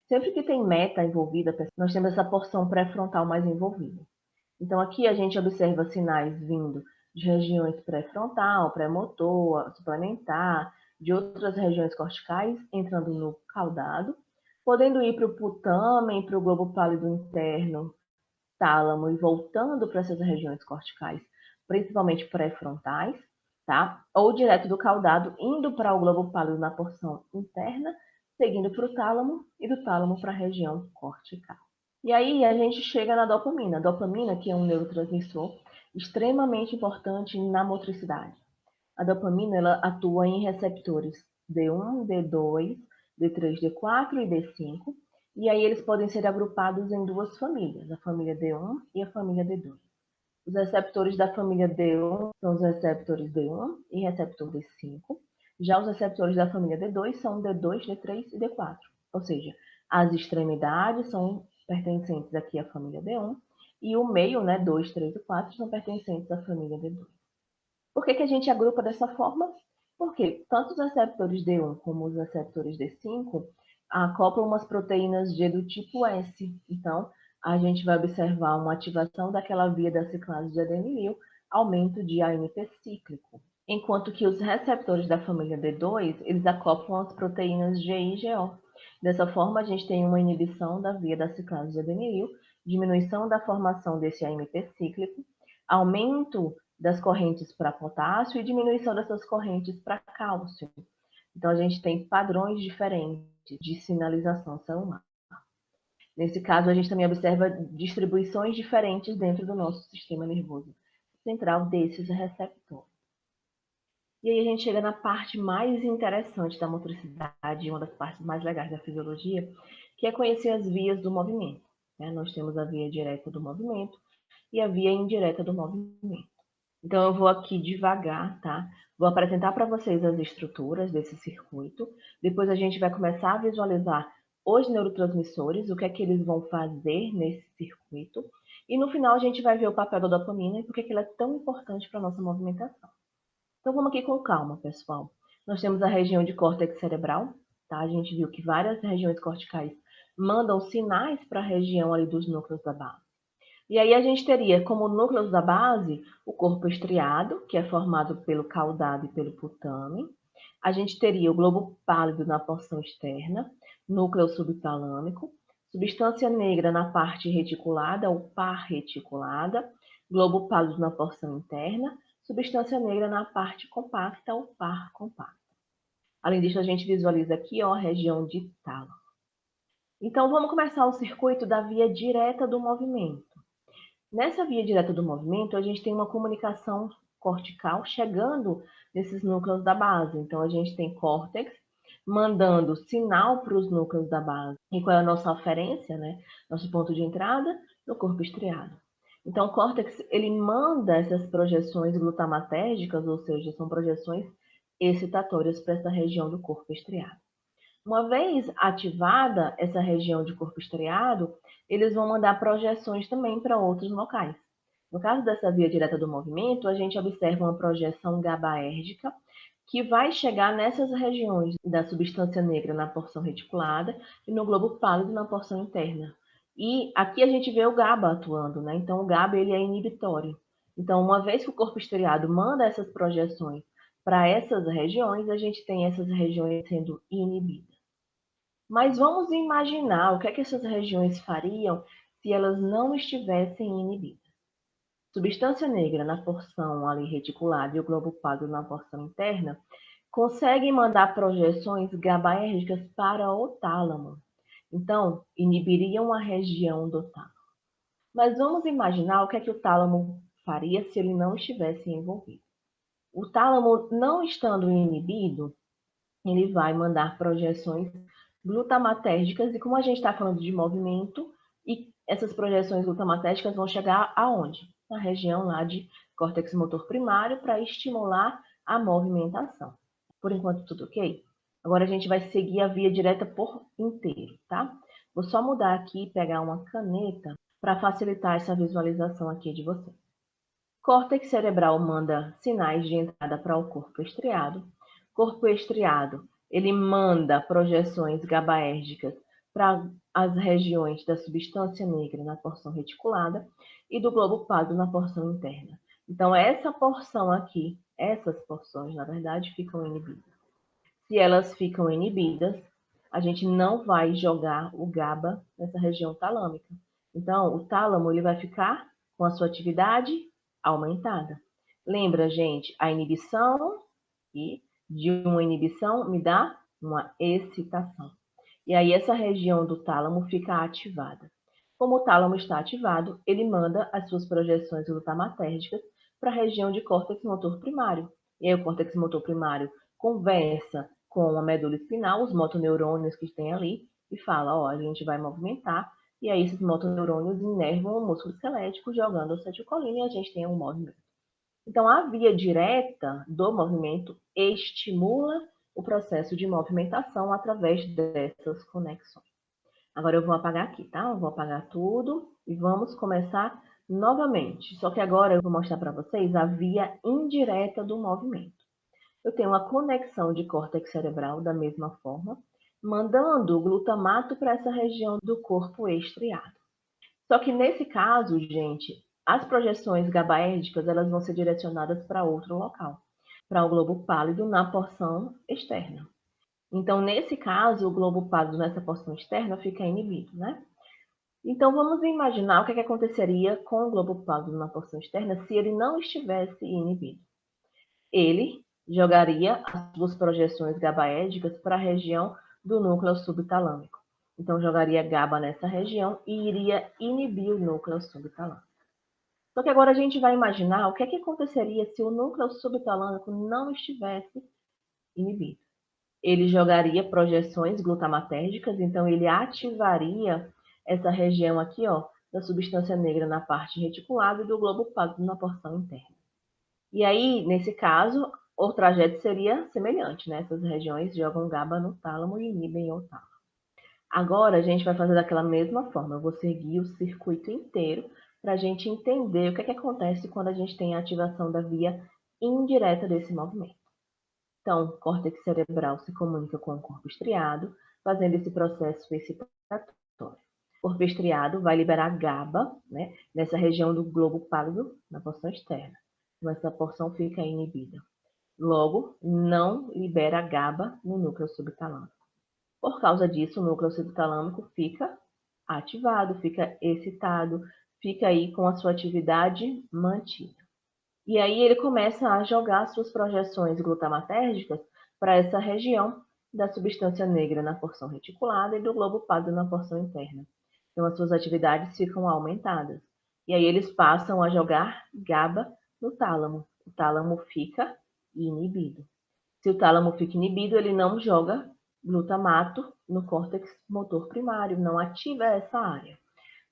Sempre que tem meta envolvida, nós temos essa porção pré-frontal mais envolvida. Então, aqui a gente observa sinais vindo de regiões pré-frontal, pré-motor, suplementar, de outras regiões corticais, entrando no caudado, podendo ir para o putamen, para o globo pálido interno, tálamo, e voltando para essas regiões corticais, principalmente pré-frontais, tá? Ou direto do caudado, indo para o globo pálido na porção interna, seguindo para o tálamo, e do tálamo para a região cortical. E aí a gente chega na dopamina. A dopamina, que é um neurotransmissor extremamente importante na motricidade. A dopamina ela atua em receptores D1, D2, D3, D4 e D5. E aí eles podem ser agrupados em duas famílias, a família D1 e a família D2. Os receptores da família D1 são os receptores D1 e receptor D5. Já os receptores da família D2 são D2, D3 e D4. Ou seja, as extremidades são pertencentes aqui à família D1 e o meio, né, 2, 3 e 4, são pertencentes à família D2. Por que a gente agrupa dessa forma? Porque tanto os receptores D1 como os receptores D5 acoplam umas proteínas G do tipo S. Então, a gente vai observar uma ativação daquela via da ciclase de adenilil, aumento de AMP cíclico. Enquanto que os receptores da família D2, eles acoplam as proteínas G e GO. Dessa forma, a gente tem uma inibição da via da ciclase de adenilil, diminuição da formação desse AMP cíclico, aumento das correntes para potássio e diminuição dessas correntes para cálcio. Então, a gente tem padrões diferentes de sinalização celular. Nesse caso, a gente também observa distribuições diferentes dentro do nosso sistema nervoso central desses receptores. E aí a gente chega na parte mais interessante da motricidade, uma das partes mais legais da fisiologia, que é conhecer as vias do movimento. Nós temos a via direta do movimento e a via indireta do movimento. Então, eu vou aqui devagar, tá? Vou apresentar para vocês as estruturas desse circuito. Depois a gente vai começar a visualizar os neurotransmissores, o que é que eles vão fazer nesse circuito. E no final a gente vai ver o papel da dopamina e por que ela é tão importante para a nossa movimentação. Então, vamos aqui com calma, pessoal. Nós temos a região de córtex cerebral, tá? A gente viu que várias regiões corticais mandam sinais para a região ali dos núcleos da base. E aí a gente teria como núcleos da base o corpo estriado, que é formado pelo caudado e pelo putamen. A gente teria o globo pálido na porção externa, núcleo subtalâmico, substância negra na parte reticulada ou parreticulada, globo pálido na porção interna, substância negra na parte compacta ou parcompacta. Além disso, a gente visualiza aqui a região de tálamo. Então, vamos começar o circuito da via direta do movimento. Nessa via direta do movimento, a gente tem uma comunicação cortical chegando nesses núcleos da base. Então, a gente tem córtex mandando sinal para os núcleos da base. E qual é a nossa aferência, né? Nosso ponto de entrada no corpo estriado. Então, o córtex, ele manda essas projeções glutamatérgicas, ou seja, são projeções excitatórias para essa região do corpo estriado. Uma vez ativada essa região de corpo estriado, eles vão mandar projeções também para outros locais. No caso dessa via direta do movimento, a gente observa uma projeção GABAérgica que vai chegar nessas regiões da substância negra na porção reticulada e no globo pálido na porção interna. E aqui a gente vê o GABA atuando, né? Então o GABA ele é inibitório. Então, uma vez que o corpo estriado manda essas projeções para essas regiões, a gente tem essas regiões sendo inibidas. Mas vamos imaginar o que é que essas regiões fariam se elas não estivessem inibidas. Substância negra na porção ali reticulada e o globo pálido na porção interna conseguem mandar projeções GABAérgicas para o tálamo. Então, inibiriam a região do tálamo. Mas vamos imaginar o que é que o tálamo faria se ele não estivesse envolvido. O tálamo, não estando inibido, ele vai mandar projeções glutamatérgicas, e como a gente está falando de movimento, e essas projeções glutamatérgicas vão chegar aonde? Na região lá de córtex motor primário, para estimular a movimentação. Por enquanto, tudo ok? Agora a gente vai seguir a via direta por inteiro, tá? Vou só mudar aqui e pegar uma caneta para facilitar essa visualização aqui de vocês. Córtex cerebral manda sinais de entrada para o corpo estriado. Corpo estriado, ele manda projeções GABAérgicas para as regiões da substância negra na porção reticulada e do globo pálido na porção interna. Então, essa porção aqui, essas porções, na verdade, ficam inibidas. Se elas ficam inibidas, a gente não vai jogar o GABA nessa região talâmica. Então, o tálamo ele vai ficar com a sua atividade aumentada. Lembra, gente, a inibição e de uma inibição me dá uma excitação. E aí essa região do tálamo fica ativada. Como o tálamo está ativado, ele manda as suas projeções glutamatérgicas para a região de córtex motor primário. E aí o córtex motor primário conversa com a medula espinal, os motoneurônios que tem ali, e fala, ó, a gente vai movimentar, e aí esses motoneurônios inervam o músculo esquelético, jogando acetilcolina, e a gente tem um movimento. Então, a via direta do movimento estimula o processo de movimentação através dessas conexões. Agora eu vou apagar aqui, tá? Eu vou apagar tudo e vamos começar novamente. Só que agora eu vou mostrar para vocês a via indireta do movimento. Eu tenho uma conexão de córtex cerebral da mesma forma, mandando o glutamato para essa região do corpo estriado. Só que nesse caso, gente, as projeções GABAérgicas elas vão ser direcionadas para outro local, para o globo pálido na porção externa. Então, nesse caso, o globo pálido nessa porção externa fica inibido, né? Então, vamos imaginar o que aconteceria com o globo pálido na porção externa se ele não estivesse inibido. Ele jogaria as suas projeções GABAérgicas para a região do núcleo subtalâmico. Então, jogaria GABA nessa região e iria inibir o núcleo subtalâmico. Só que agora a gente vai imaginar o que aconteceria se o núcleo subtalâmico não estivesse inibido. Ele jogaria projeções glutamatérgicas, então ele ativaria essa região aqui, ó, da substância negra na parte reticulada e do globo pálido na porção interna. E aí, nesse caso, o trajeto seria semelhante, né? Essas regiões jogam GABA no tálamo e inibem o tálamo. Agora, a gente vai fazer daquela mesma forma. Eu vou seguir o circuito inteiro para a gente entender o que acontece quando a gente tem a ativação da via indireta desse movimento. Então, o córtex cerebral se comunica com o corpo estriado, fazendo esse processo excitatório. O corpo estriado vai liberar GABA, né, nessa região do globo pálido, na porção externa. Então, essa porção fica inibida. Logo, não libera GABA no núcleo subtalâmico. Por causa disso, o núcleo subtalâmico fica ativado, fica excitado, fica aí com a sua atividade mantida. E aí ele começa a jogar suas projeções glutamatérgicas para essa região da substância negra na porção reticulada e do globo pálido na porção interna. Então as suas atividades ficam aumentadas. E aí eles passam a jogar GABA no tálamo. O tálamo fica inibido. Se o tálamo fica inibido, ele não joga glutamato no córtex motor primário, não ativa essa área.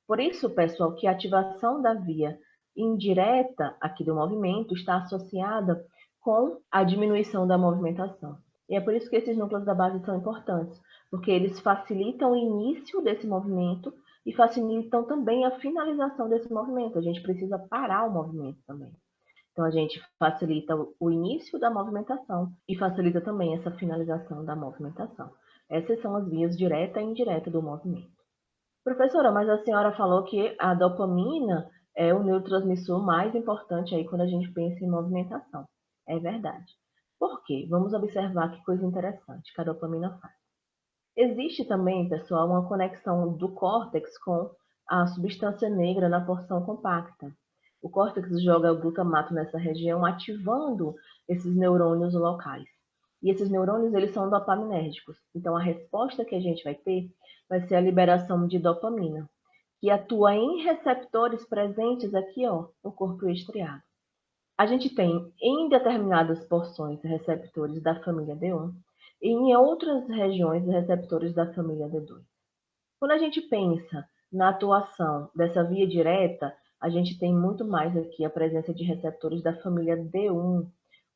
Por isso, pessoal, que a ativação da via indireta aqui do movimento está associada com a diminuição da movimentação. E é por isso que esses núcleos da base são importantes, porque eles facilitam o início desse movimento e facilitam também a finalização desse movimento. A gente precisa parar o movimento também. Então, a gente facilita o início da movimentação e facilita também essa finalização da movimentação. Essas são as vias direta e indireta do movimento. Professora, mas a senhora falou que a dopamina é o neurotransmissor mais importante aí quando a gente pensa em movimentação. É verdade. Por quê? Vamos observar que coisa interessante que a dopamina faz. Existe também, pessoal, uma conexão do córtex com a substância negra na porção compacta. O córtex joga o glutamato nessa região, ativando esses neurônios locais. E esses neurônios, eles são dopaminérgicos. Então, a resposta que a gente vai ser a liberação de dopamina, que atua em receptores presentes aqui, ó, no corpo estriado. A gente tem, em determinadas porções, receptores da família D1 e em outras regiões, receptores da família D2. Quando a gente pensa na atuação dessa via direta, a gente tem muito mais aqui a presença de receptores da família D1.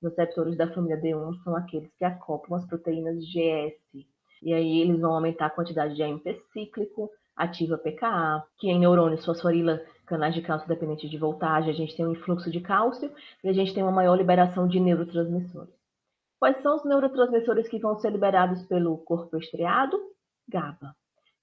Os receptores da família D1 são aqueles que acoplam as proteínas GS. E aí eles vão aumentar a quantidade de AMP cíclico, ativa PKA, que em neurônios fosforila canais de cálcio dependente de voltagem, a gente tem um influxo de cálcio e a gente tem uma maior liberação de neurotransmissores. Quais são os neurotransmissores que vão ser liberados pelo corpo estriado? GABA.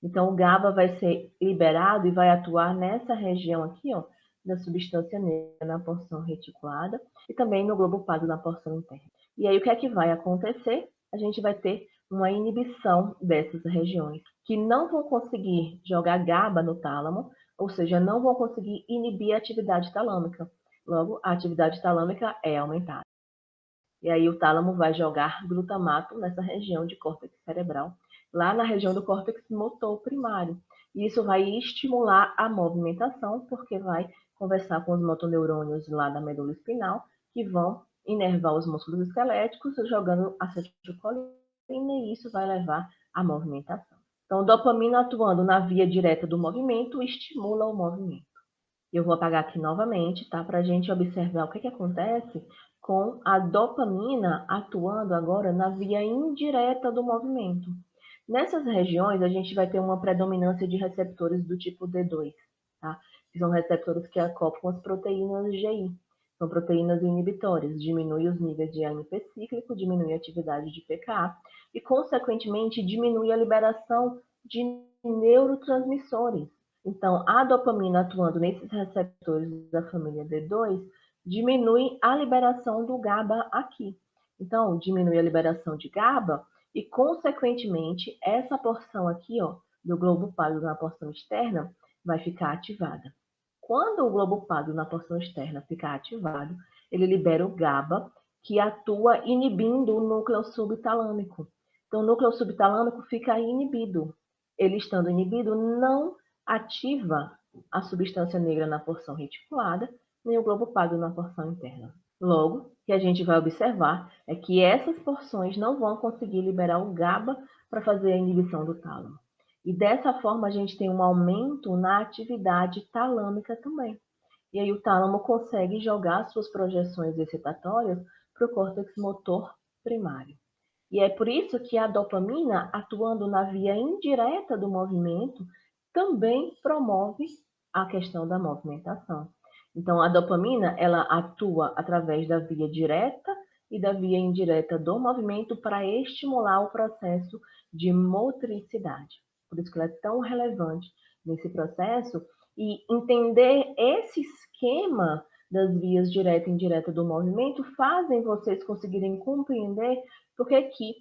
Então, o GABA vai ser liberado e vai atuar nessa região aqui, ó, da substância negra na porção reticulada e também no globo pálido na porção interna. E aí, o que é que vai acontecer? A gente vai ter uma inibição dessas regiões, que não vão conseguir jogar GABA no tálamo, ou seja, não vão conseguir inibir a atividade talâmica. Logo, a atividade talâmica é aumentada. E aí o tálamo vai jogar glutamato nessa região de córtex cerebral, lá na região do córtex motor primário. E isso vai estimular a movimentação, porque vai conversar com os motoneurônios lá da medula espinal, que vão inervar os músculos esqueléticos, jogando acetilcolina, e isso vai levar à movimentação. Então, dopamina atuando na via direta do movimento estimula o movimento. Eu vou apagar aqui novamente, tá? Para a gente observar o que acontece com a dopamina atuando agora na via indireta do movimento. Nessas regiões, a gente vai ter uma predominância de receptores do tipo D2, tá? Que são receptores que acoplam as proteínas GI. São proteínas inibitórias, diminui os níveis de AMP cíclico, diminui a atividade de PKA e, consequentemente, diminui a liberação de neurotransmissores. Então, a dopamina atuando nesses receptores da família D2 diminui a liberação do GABA aqui. Então, diminui a liberação de GABA e, consequentemente, essa porção aqui, ó, do globo pálido na porção externa vai ficar ativada. Quando o globo pálido na porção externa ficar ativado, ele libera o GABA, que atua inibindo o núcleo subtalâmico. Então, o núcleo subtalâmico fica inibido. Ele estando inibido, não ativa a substância negra na porção reticulada, nem o globo pálido na porção interna. Logo, o que a gente vai observar é que essas porções não vão conseguir liberar o GABA para fazer a inibição do tálamo. E dessa forma a gente tem um aumento na atividade talâmica também. E aí o tálamo consegue jogar suas projeções excitatórias para o córtex motor primário. E é por isso que a dopamina, atuando na via indireta do movimento, também promove a questão da movimentação. Então, a dopamina, ela atua através da via direta e da via indireta do movimento para estimular o processo de motricidade. Por isso que ela é tão relevante nesse processo e entender esse esquema das vias direta e indireta do movimento fazem vocês conseguirem compreender porque que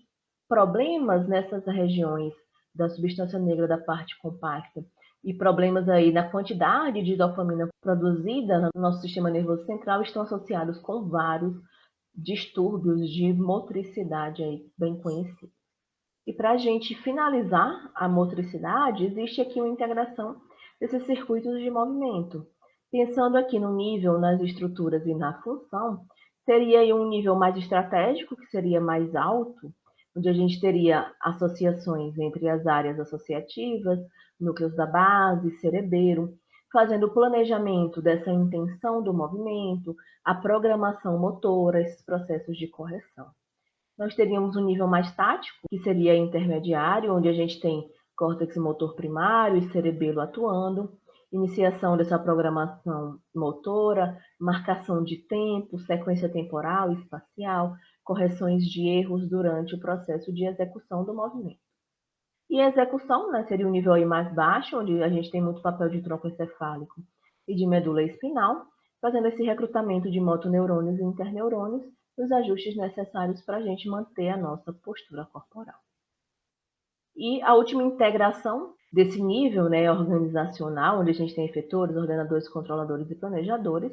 problemas nessas regiões da substância negra da parte compacta e problemas aí na quantidade de dopamina produzida no nosso sistema nervoso central estão associados com vários distúrbios de motricidade aí bem conhecidos. E para a gente finalizar a motricidade, existe aqui uma integração desses circuitos de movimento. Pensando aqui no nível, nas estruturas e na função, seria aí um nível mais estratégico, que seria mais alto, onde a gente teria associações entre as áreas associativas, núcleos da base, cerebelo, fazendo o planejamento dessa intenção do movimento, a programação motora, esses processos de correção. Nós teríamos um nível mais tático, que seria intermediário, onde a gente tem córtex motor primário e cerebelo atuando, iniciação dessa programação motora, marcação de tempo, sequência temporal e espacial, correções de erros durante o processo de execução do movimento. E a execução, né, seria o nível aí mais baixo, onde a gente tem muito papel de tronco encefálico e de medula espinal, fazendo esse recrutamento de motoneurônios e interneurônios e os ajustes necessários para a gente manter a nossa postura corporal. E a última integração desse nível, né, organizacional, onde a gente tem efetores, ordenadores, controladores e planejadores,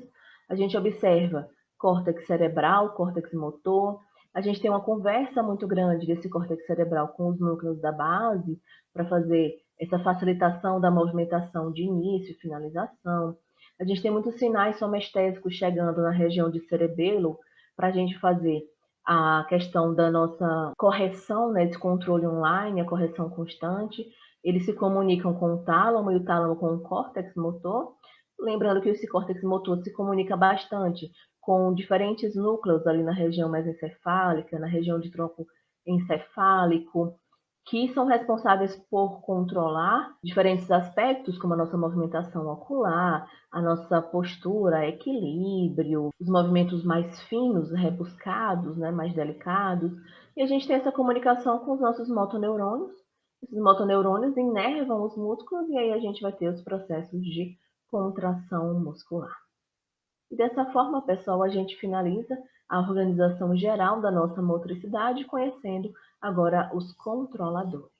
a gente observa córtex cerebral, córtex motor, a gente tem uma conversa muito grande desse córtex cerebral com os núcleos da base para fazer essa facilitação da movimentação de início e finalização. A gente tem muitos sinais somestésicos chegando na região de cerebelo para a gente fazer a questão da nossa correção, né, esse controle online, a correção constante. Eles se comunicam com o tálamo e o tálamo com o córtex motor. Lembrando que esse córtex motor se comunica bastante com diferentes núcleos ali na região mesencefálica, na região de tronco encefálico, que são responsáveis por controlar diferentes aspectos, como a nossa movimentação ocular, a nossa postura, equilíbrio, os movimentos mais finos, rebuscados, né, mais delicados. E a gente tem essa comunicação com os nossos motoneurônios. Esses motoneurônios inervam os músculos e aí a gente vai ter os processos de contração muscular. E dessa forma, pessoal, a gente finaliza a organização geral da nossa motricidade, conhecendo agora os controladores.